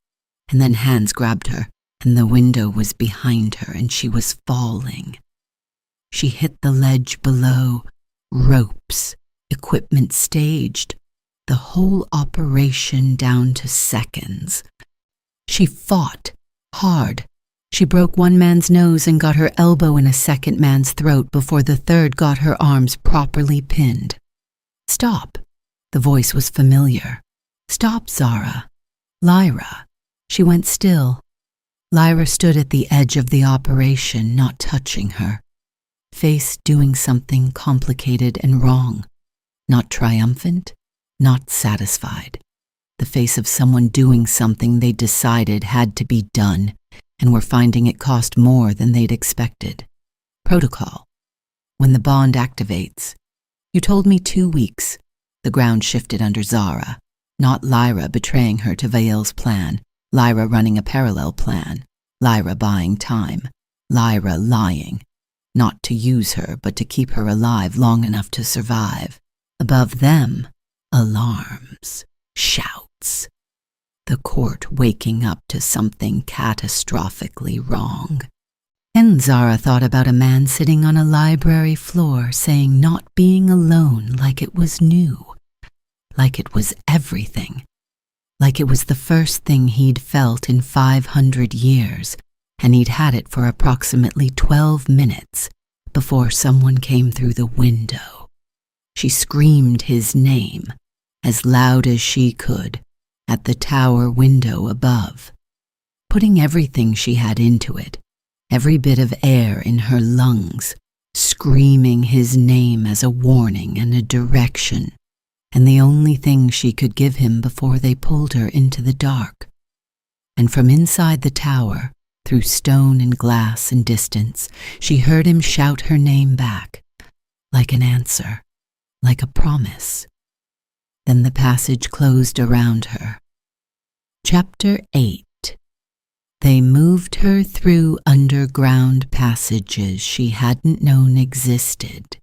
A: And then hands grabbed her, and the window was behind her, and she was falling. She hit the ledge below, ropes. equipment staged, the whole operation down to seconds. She fought hard. She broke one man's nose and got her elbow in a second man's throat before the third got her arms properly pinned. "Stop." The voice was familiar. "Stop, Zara." "Lyra." She went still. Lyra stood at the edge of the operation, not touching her. Face doing something complicated and wrong. Not triumphant, not satisfied. The face of someone doing something they decided had to be done and were finding it cost more than they'd expected. Protocol. When the bond activates. "You told me 2 weeks. The ground shifted under Zara. Not Lyra betraying her to Vael's plan. Lyra running a parallel plan. Lyra buying time. Lyra lying. Not to use her, but to keep her alive long enough to survive. Above them, alarms. Shouts. The court waking up to something catastrophically wrong. And Zara thought about a man sitting on a library floor saying not being alone like it was new. Like it was everything. Like it was the first thing he'd felt in 500 years, and he'd had it for approximately 12 minutes before someone came through the window. She screamed his name, as loud as she could, at the tower window above, putting everything she had into it, every bit of air in her lungs, screaming his name as a warning and a direction, and the only thing she could give him before they pulled her into the dark. And from inside the tower, through stone and glass and distance, she heard him shout her name back, like an answer, like a promise. Then the passage closed around her. Chapter 8. They moved her through underground passages she hadn't known existed,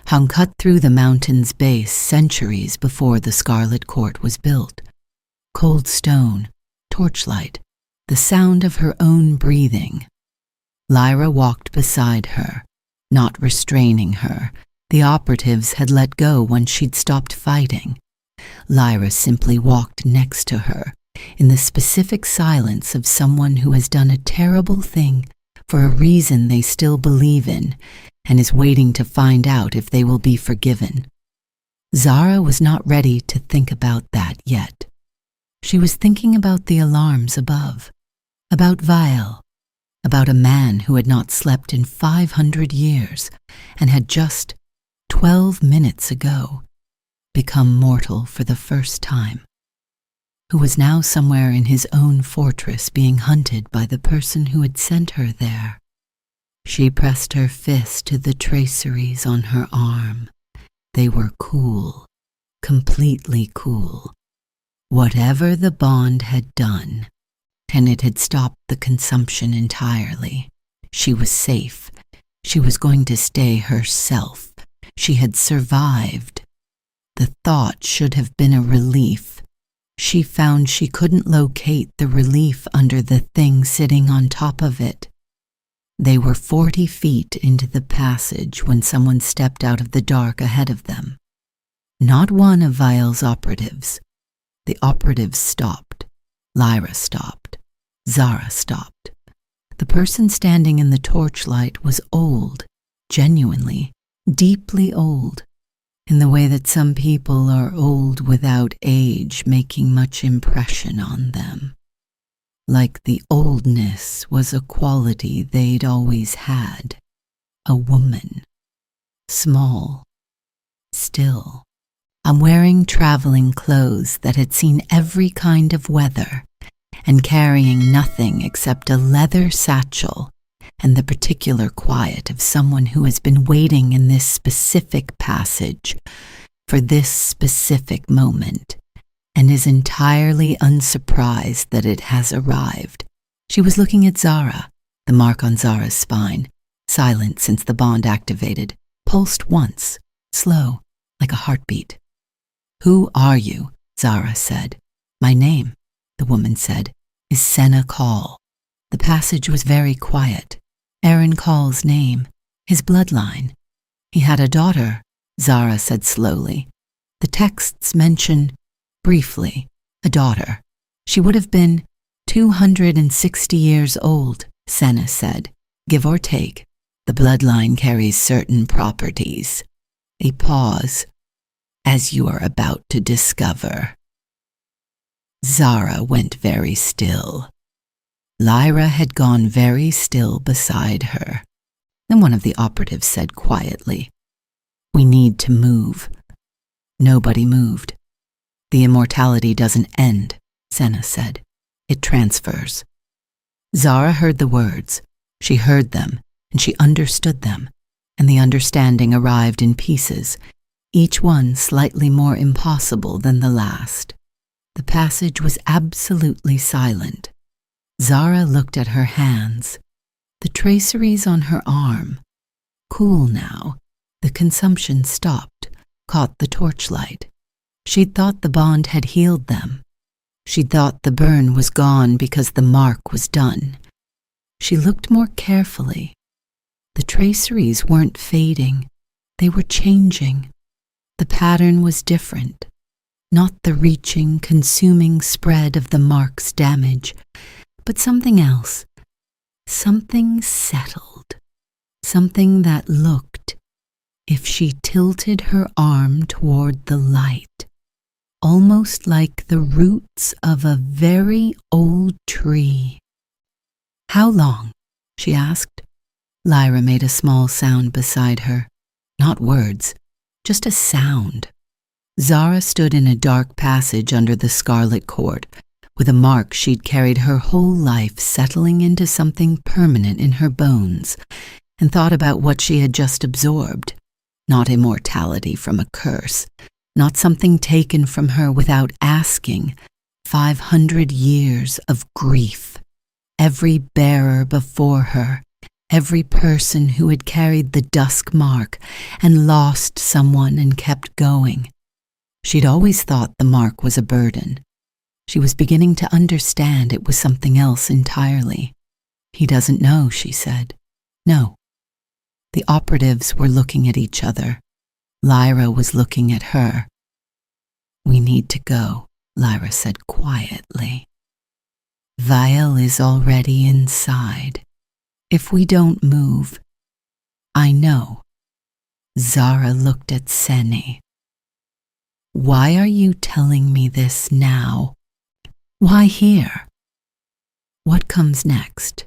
A: hung cut through the mountain's base centuries before the Scarlet Court was built. Cold stone, torchlight, the sound of her own breathing. Lyra walked beside her, not restraining her. The operatives had let go once she'd stopped fighting. Lyra simply walked next to her, in the specific silence of someone who has done a terrible thing for a reason they still believe in and is waiting to find out if they will be forgiven. Zara was not ready to think about that yet. She was thinking about the alarms above, about Vael, about a man who had not slept in 500 years and had just 12 minutes ago become mortal for the first time, who was now somewhere in his own fortress being hunted by the person who had sent her there. She pressed her fist to the traceries on her arm. They were cool, completely cool. Whatever the bond had done, and it had stopped the consumption entirely. She was safe. She was going to stay herself. She had survived. The thought should have been a relief. She found she couldn't locate the relief under the thing sitting on top of it. They were 40 feet into the passage when someone stepped out of the dark ahead of them. Not one of Vael's operatives. The operatives stopped. Lyra stopped. Zara stopped. The person standing in the torchlight was old, genuinely, deeply old, in the way that some people are old without age making much impression on them. Like the oldness was a quality they'd always had. A woman. Small. Still. I'm wearing traveling clothes that had seen every kind of weather and carrying nothing except a leather satchel and the particular quiet of someone who has been waiting in this specific passage for this specific moment and is entirely unsurprised that it has arrived. She was looking at Zara, the mark on Zara's spine, silent since the bond activated, pulsed once, slow, like a heartbeat. "Who are you?" Zara said. "My name," the woman said, "is Senne Caul." The passage was very quiet. Aaron Caul's name, his bloodline. He had a daughter, Zara said slowly. The texts mention, briefly, a daughter. She would have been 260 years old, Senne said, give or take. The bloodline carries certain properties. A pause, as you are about to discover. Zara went very still. Lyra had gone very still beside her. Then one of the operatives said quietly, "We need to move." Nobody moved. "The immortality doesn't end," Senne said. "It transfers." Zara heard the words. She heard them, and she understood them, and the understanding arrived in pieces, each one slightly more impossible than the last. The passage was absolutely silent. Zara looked at her hands, the traceries on her arm. Cool now, the consumption stopped, caught the torchlight. She'd thought the bond had healed them. She'd thought the burn was gone because the mark was done. She looked more carefully. The traceries weren't fading. They were changing. The pattern was different. Not the reaching, consuming spread of the mark's damage, but something else. Something settled. Something that looked, if she tilted her arm toward the light, almost like the roots of a very old tree. "How long?" she asked. Lyra made a small sound beside her. Not words, just a sound. Zara stood in a dark passage under the scarlet cord, with a mark she'd carried her whole life settling into something permanent in her bones, and thought about what she had just absorbed. Not immortality from a curse, not something taken from her without asking. 500 years of grief. Every bearer before her, every person who had carried the Dusk Mark and lost someone and kept going. She'd always thought the mark was a burden. She was beginning to understand it was something else entirely. "He doesn't know," she said. "No." The operatives were looking at each other. Lyra was looking at her. "We need to go," Lyra said quietly. "Vael is already inside. If we don't move, I know." Zara looked at Senne. "Why are you telling me this now? Why here?" "What comes next?"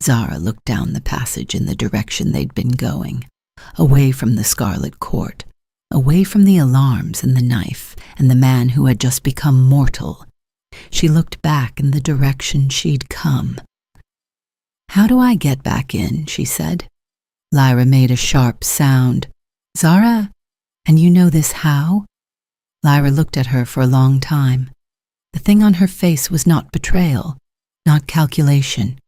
A: Zara looked down the passage in the direction they'd been going, away from the scarlet court, away from the alarms and the knife and the man who had just become mortal. She looked back in the direction she'd come. "How do I get back in?" she said. Lyra made a sharp sound. "Zara, and you know this how?" Lyra looked at her for a long time. The thing on her face was not betrayal, not calculation.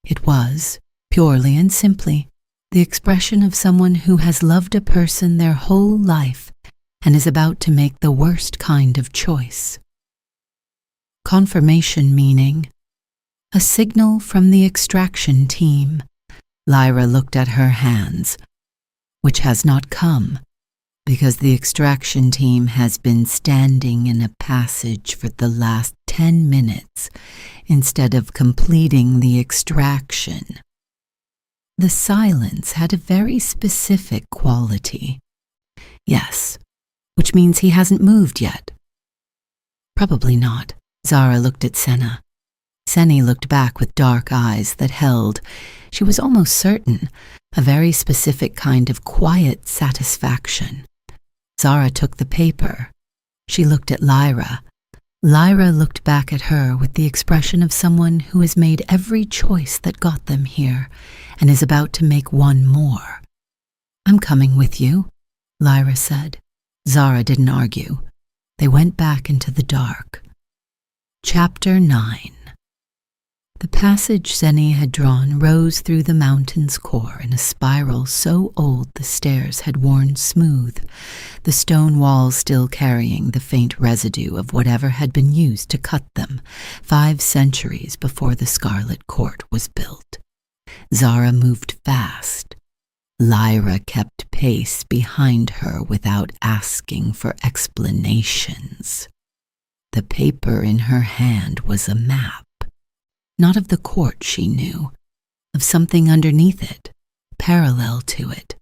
A: It was, purely and simply, the expression of someone who has loved a person their whole life and is about to make the worst kind of choice. Confirmation meaning, a signal from the extraction team. Lyra looked at her hands, which has not come, because the extraction team has been standing in a passage for the last 10 minutes instead of completing the extraction. The silence had a very specific quality. Yes, which means he hasn't moved yet. Probably not. Zara looked at Senne. Senne looked back with dark eyes that held, she was almost certain, a very specific kind of quiet satisfaction. Zara took the paper. She looked at Lyra. Lyra looked back at her with the expression of someone who has made every choice that got them here and is about to make one more. "I'm coming with you," Lyra said. Zara didn't argue. They went back into the dark. Chapter 9. The passage Senne had drawn rose through the mountain's core in a spiral so old the stairs had worn smooth, the stone walls still carrying the faint residue of whatever had been used to cut them 5 centuries before the Scarlet Court was built. Zara moved fast. Lyra kept pace behind her without asking for explanations. The paper in her hand was a map, not of the court she knew, of something underneath it, parallel to it,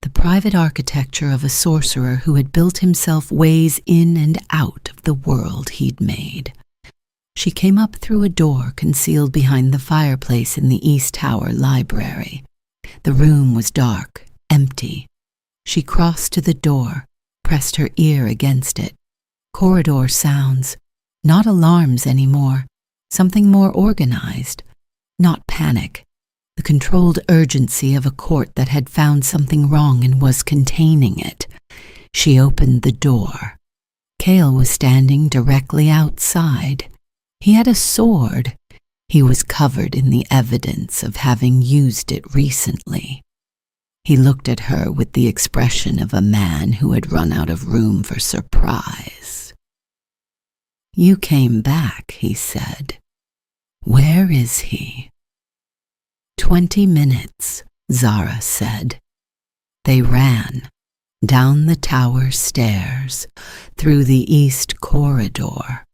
A: the private architecture of a sorcerer who had built himself ways in and out of the world he'd made. She came up through a door concealed behind the fireplace in the East Tower library. The room was dark, empty. She crossed to the door, pressed her ear against it. Corridor sounds, not alarms anymore, something more organized, not panic, the controlled urgency of a court that had found something wrong and was containing it. She opened the door. Cael was standing directly outside. He had a sword. He was covered in the evidence of having used it recently. He looked at her with the expression of a man who had run out of room for surprise. "You came back," he said. "Where is he?" 20 minutes, Zara said. They ran, down the tower stairs, through the east corridor,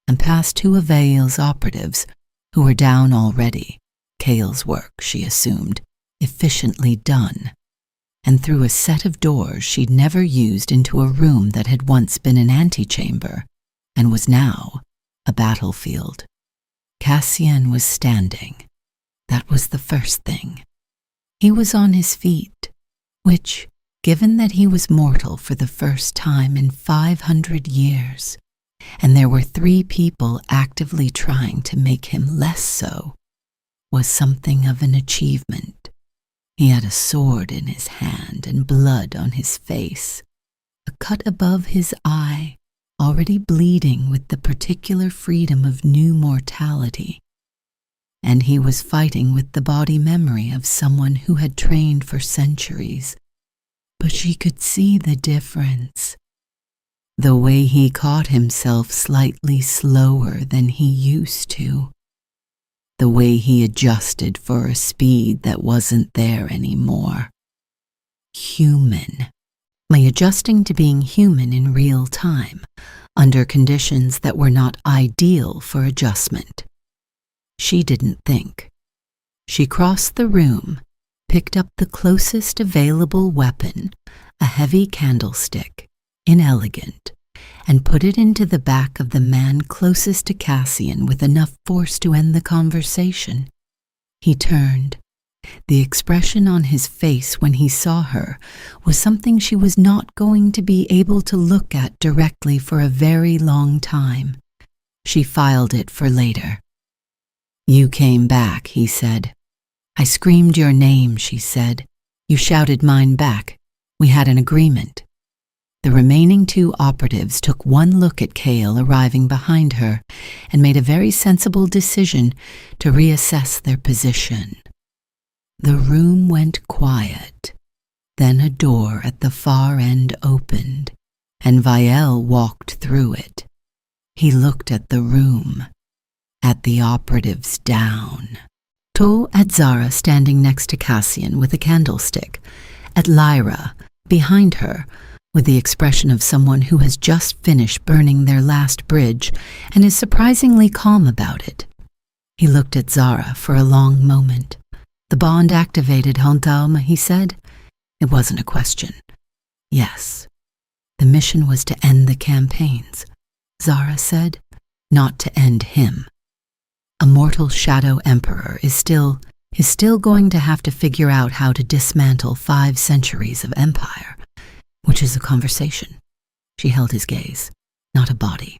A: and past two of Vael's operatives, who were down already, Cael's work, she assumed, efficiently done, and through a set of doors she'd never used into a room that had once been an antechamber, and was now a battlefield. Casien was standing. That was the first thing. He was on his feet, which, given that he was mortal for the first time in 500 years, and there were 3 people actively trying to make him less so, was something of an achievement. He had a sword in his hand and blood on his face, a cut above his eye, already bleeding with the particular freedom of new mortality. And he was fighting with the body memory of someone who had trained for centuries. But she could see the difference. The way he caught himself slightly slower than he used to. The way he adjusted for a speed that wasn't there anymore. Human. By adjusting to being human in real time, under conditions that were not ideal for adjustment. She didn't think. She crossed the room, picked up the closest available weapon, a heavy candlestick, inelegant, and put it into the back of the man closest to Casien with enough force to end the conversation. He turned. The expression on his face when he saw her was something she was not going to be able to look at directly for a very long time. She filed it for later. "You came back," he said. "I screamed your name," she said. "You shouted mine back. We had an agreement." The remaining 2 operatives took one look at Cael arriving behind her and made a very sensible decision to reassess their position. The room went quiet. Then a door at the far end opened, and Vael walked through it. He looked at the room, at the operatives down. At Zara standing next to Casien with a candlestick, at Lyra, behind her, with the expression of someone who has just finished burning their last bridge and is surprisingly calm about it. He looked at Zara for a long moment. "The bond activated, Hontalm," he said. It wasn't a question. Yes. The mission was to end the campaigns, Zara said, not to end him. A mortal shadow emperor is still going to have to figure out how to dismantle 5 centuries of empire, which is a conversation. She held his gaze, not a body.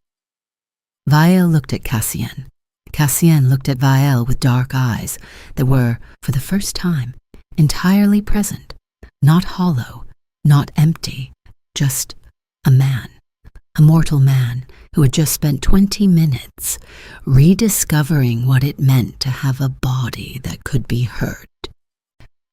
A: Vael looked at Casien. Casien looked at Vael with dark eyes that were, for the first time, entirely present, not hollow, not empty, just a man, a mortal man who had just spent 20 minutes rediscovering what it meant to have a body that could be hurt,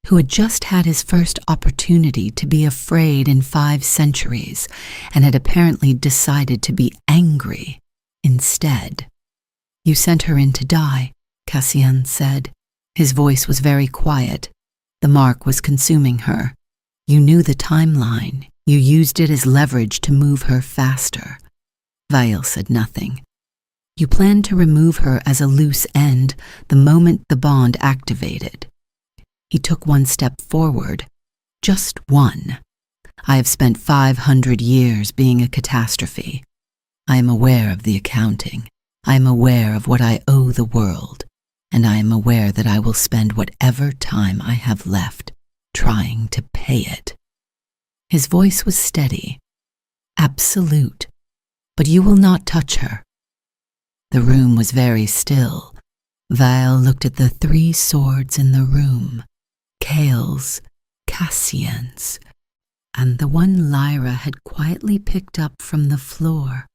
A: who had just had his first opportunity to be afraid in 5 centuries and had apparently decided to be angry instead. "You sent her in to die," Casien said. His voice was very quiet, The mark was consuming her. You knew the timeline. You used it as leverage to move her faster. Vael said nothing. You planned to remove her as a loose end the moment the bond activated. He took one step forward. Just one. I have spent 500 years being a catastrophe. I am aware of the accounting. I am aware of what I owe the world, and I am aware that I will spend whatever time I have left trying to pay it. His voice was steady, absolute, but you will not touch her. The room was very still. Vael looked at the 3 swords in the room, Cael's, Casien's, and the one Lyra had quietly picked up from the floor,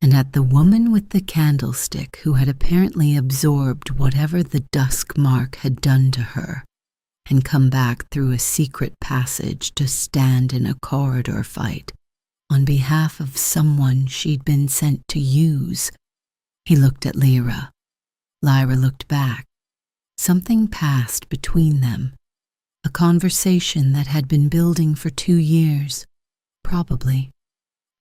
A: and at the woman with the candlestick who had apparently absorbed whatever the Dusk Mark had done to her and come back through a secret passage to stand in a corridor fight on behalf of someone she'd been sent to use. He looked at Lyra. Lyra looked back. Something passed between them, a conversation that had been building for 2 years, probably.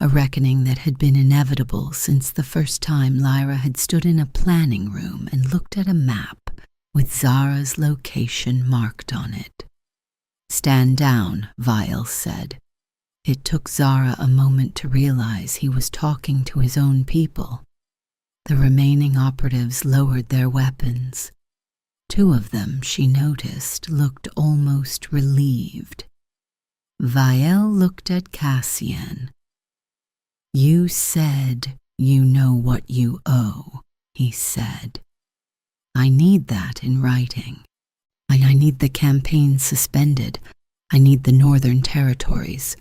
A: A reckoning that had been inevitable since the first time Lyra had stood in a planning room and looked at a map with Zara's location marked on it. "Stand down," Vael said. It took Zara a moment to realize he was talking to his own people. The remaining operatives lowered their weapons. 2 of them, she noticed, looked almost relieved. Vael looked at Casien. "You said you know what you owe," he said. "I need that in writing. I need the campaign suspended. I need the northern territories."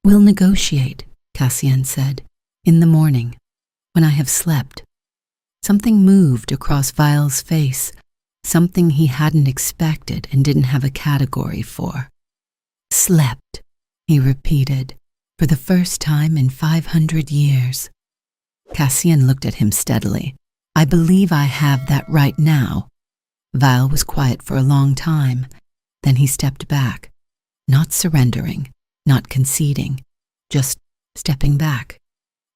A: "We'll negotiate," Casien said, "in the morning, when I have slept." Something moved across Vael's face, something he hadn't expected and didn't have a category for. "Slept," he repeated, "for the first time in 500 years. Casien looked at him steadily. "I believe I have that right now." Vael was quiet for a long time. Then he stepped back, not surrendering, not conceding, just stepping back,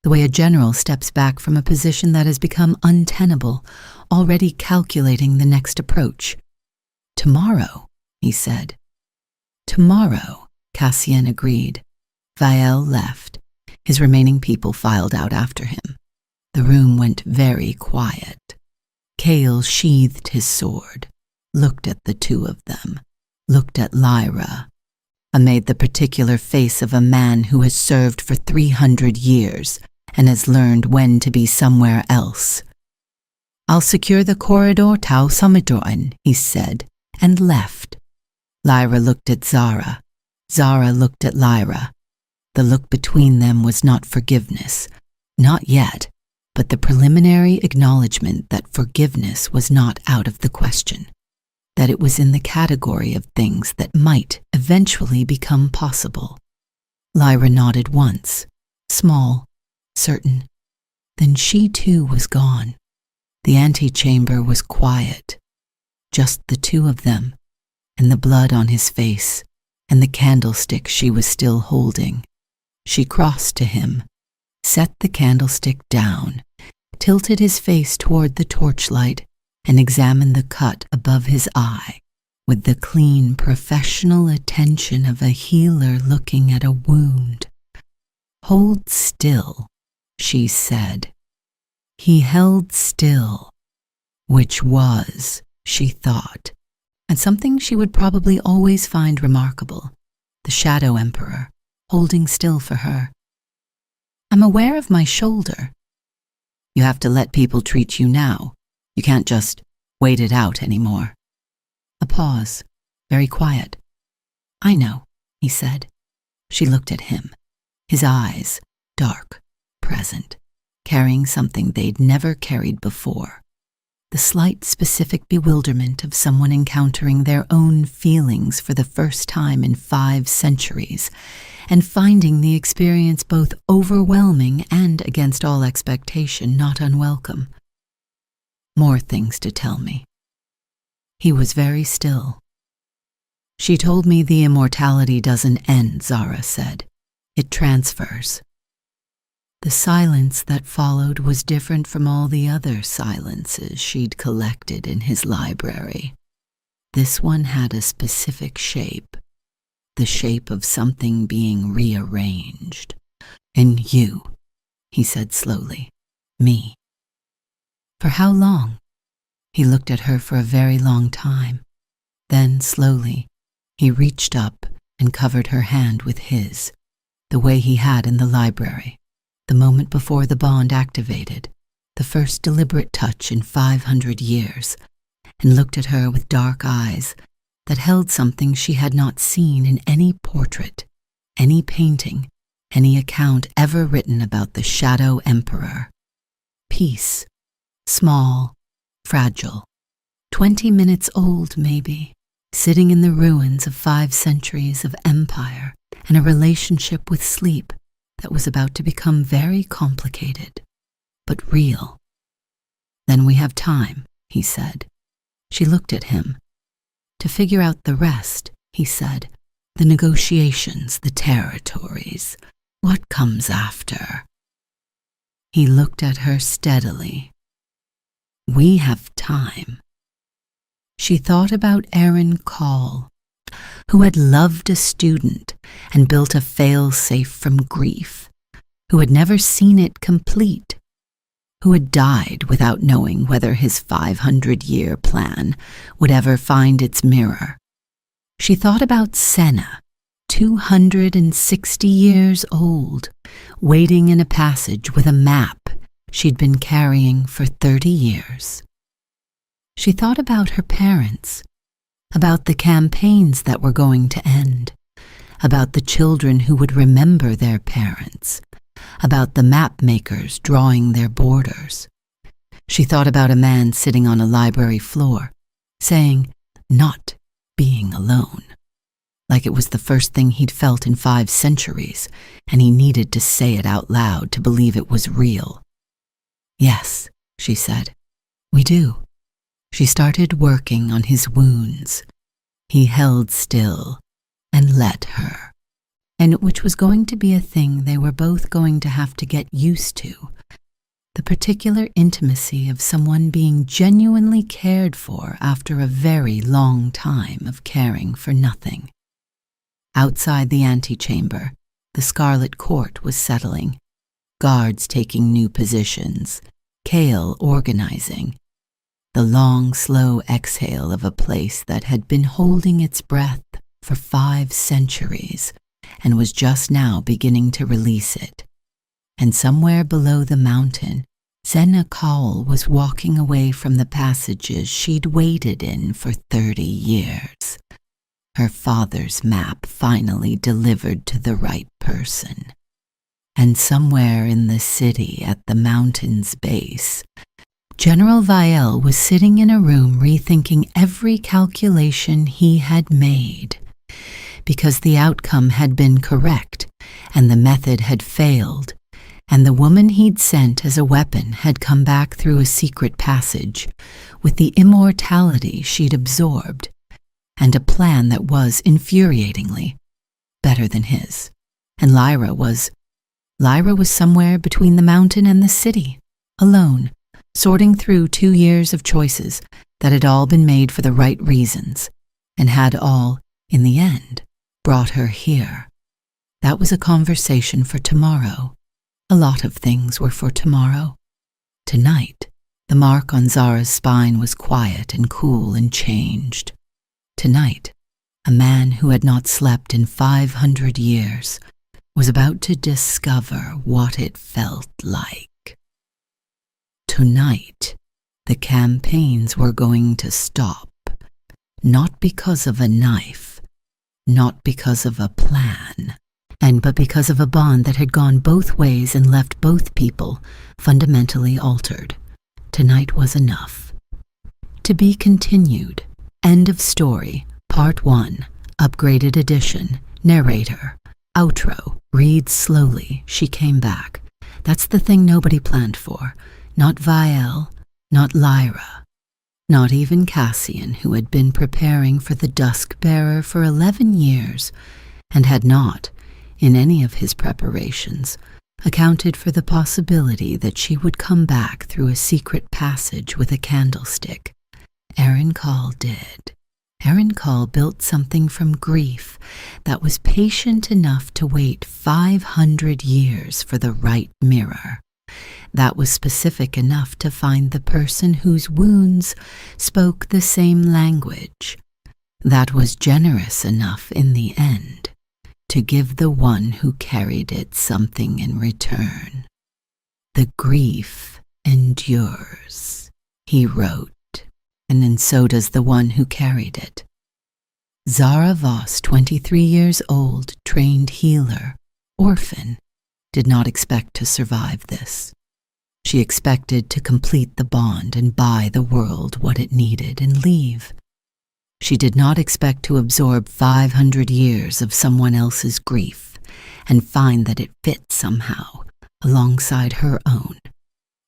A: the way a general steps back from a position that has become untenable, already calculating the next approach. "Tomorrow," he said. "Tomorrow," Casien agreed. Vael left. His remaining people filed out after him. The room went very quiet. Cael sheathed his sword, looked at the 2 of them, looked at Lyra, and made the particular face of a man who has served for 300 years and has learned when to be somewhere else. "I'll secure the corridor Tau Summidoin," he said, and left. Lyra looked at Zara. Zara looked at Lyra. The look between them was not forgiveness, not yet, but the preliminary acknowledgement that forgiveness was not out of the question, that it was in the category of things that might eventually become possible. Lyra nodded once, small, certain. Then she too was gone. The antechamber was quiet, just the 2 of them, and the blood on his face, and the candlestick she was still holding. She crossed to him, set the candlestick down, tilted his face toward the torchlight, and examined the cut above his eye with the clean, professional attention of a healer looking at a wound. "Hold still," she said. He held still, which was, she thought, and something she would probably always find remarkable, the Shadow Emperor, holding still for her. "I'm aware of my shoulder." "You have to let people treat you now. You can't just wait it out anymore." A pause, very quiet. "I know," he said. She looked at him, his eyes, dark, present, carrying something they'd never carried before. The slight specific bewilderment of someone encountering their own feelings for the first time in 5 centuries, and finding the experience both overwhelming and, against all expectation, not unwelcome. "More things to tell me." He was very still. She told me the immortality doesn't end, Zara said. It transfers. The silence that followed was different from all the other silences she'd collected in his library. This one had a specific shape, the shape of something being rearranged. And you, he said slowly, me. For how long? He looked at her for a very long time. Then, slowly, he reached up and covered her hand with his, the way he had in the library, the moment before the bond activated, the first deliberate touch in 500 years, and looked at her with dark eyes that held something she had not seen in any portrait, any painting, any account ever written about the Shadow Emperor. Peace, small, fragile, 20 minutes old maybe, sitting in the ruins of 5 centuries of empire and a relationship with sleep that was about to become very complicated, but real. Then we have time, he said. She looked at him. To figure out the rest, he said, the negotiations, the territories, what comes after? He looked at her steadily. We have time. She thought about Aaron Caul, who had loved a student and built a fail-safe from grief, who had never seen it complete, who had died without knowing whether his 500-year plan would ever find its mirror. She thought about Senne, 260 years old, waiting in a passage with a map she'd been carrying for 30 years. She thought about her parents, about the campaigns that were going to end, about the children who would remember their parents, about the map makers drawing their borders. She thought about a man sitting on a library floor, saying, not being alone, like it was the first thing he'd felt in 5 centuries, and he needed to say it out loud to believe it was real. Yes, she said, we do. She started working on his wounds. He held still and let her, and which was going to be a thing they were both going to have to get used to, the particular intimacy of someone being genuinely cared for after a very long time of caring for nothing. Outside the antechamber, the Scarlet Court was settling, guards taking new positions, Cael organizing, the long, slow exhale of a place that had been holding its breath for 5 centuries and was just now beginning to release it. And somewhere below the mountain, Senne Caul was walking away from the passages she'd waited in for 30 years. Her father's map finally delivered to the right person. And somewhere in the city at the mountain's base, General Vael was sitting in a room rethinking every calculation he had made, because the outcome had been correct and the method had failed, and the woman he'd sent as a weapon had come back through a secret passage with the immortality she'd absorbed, and a plan that was, infuriatingly, better than his. And Lyra was somewhere between the mountain and the city, alone, sorting through 2 years of choices that had all been made for the right reasons, and had all, in the end, brought her here. That was a conversation for tomorrow. A lot of things were for tomorrow. Tonight, the mark on Zara's spine was quiet and cool and changed. Tonight, a man who had not slept in 500 years was about to discover what it felt like. Tonight, the campaigns were going to stop, not because of a knife, not because of a plan, but because of a bond that had gone both ways and left both people fundamentally altered. Tonight was enough. To be continued. End of story. Part 1. Upgraded edition. Narrator. Outro. Reads slowly. She came back. That's the thing nobody planned for. Not Vael, not Lyra. Not even Casien, who had been preparing for the Dusk Bearer for 11 years and had not, in any of his preparations, accounted for the possibility that she would come back through a secret passage with a candlestick. Caul did. Caul built something from grief that was patient enough to wait 500 years for the right mirror. That was specific enough to find the person whose wounds spoke the same language. That was generous enough in the end to give the one who carried it something in return. The grief endures, he wrote, and then so does the one who carried it. Zara Voss, 23 years old, trained healer, orphan, did not expect to survive this. She expected to complete the bond and buy the world what it needed and leave. She did not expect to absorb 500 years of someone else's grief and find that it fit somehow alongside her own.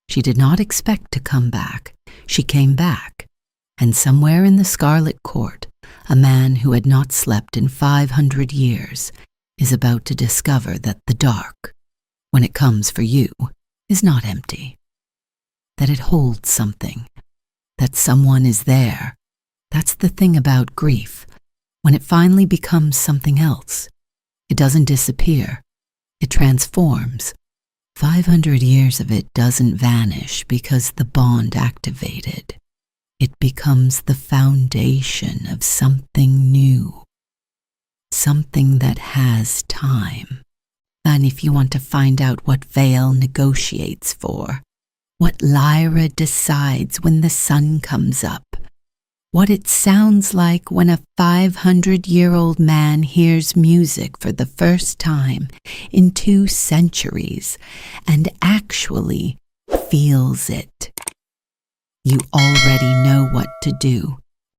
A: She did not expect to come back. She came back, and somewhere in the Scarlet Court, a man who had not slept in 500 years is about to discover that the dark, when it comes for you, is not empty, that it holds something, that someone is there. That's the thing about grief. When it finally becomes something else, it doesn't disappear. It transforms. 500 years of it doesn't vanish because the bond activated. It becomes the foundation of something new, something that has time. And if you want to find out what Vael negotiates for, what Lyra decides when the sun comes up, what it sounds like when a 500-year-old man hears music for the first time in 2 centuries and actually feels it, you already know what to do.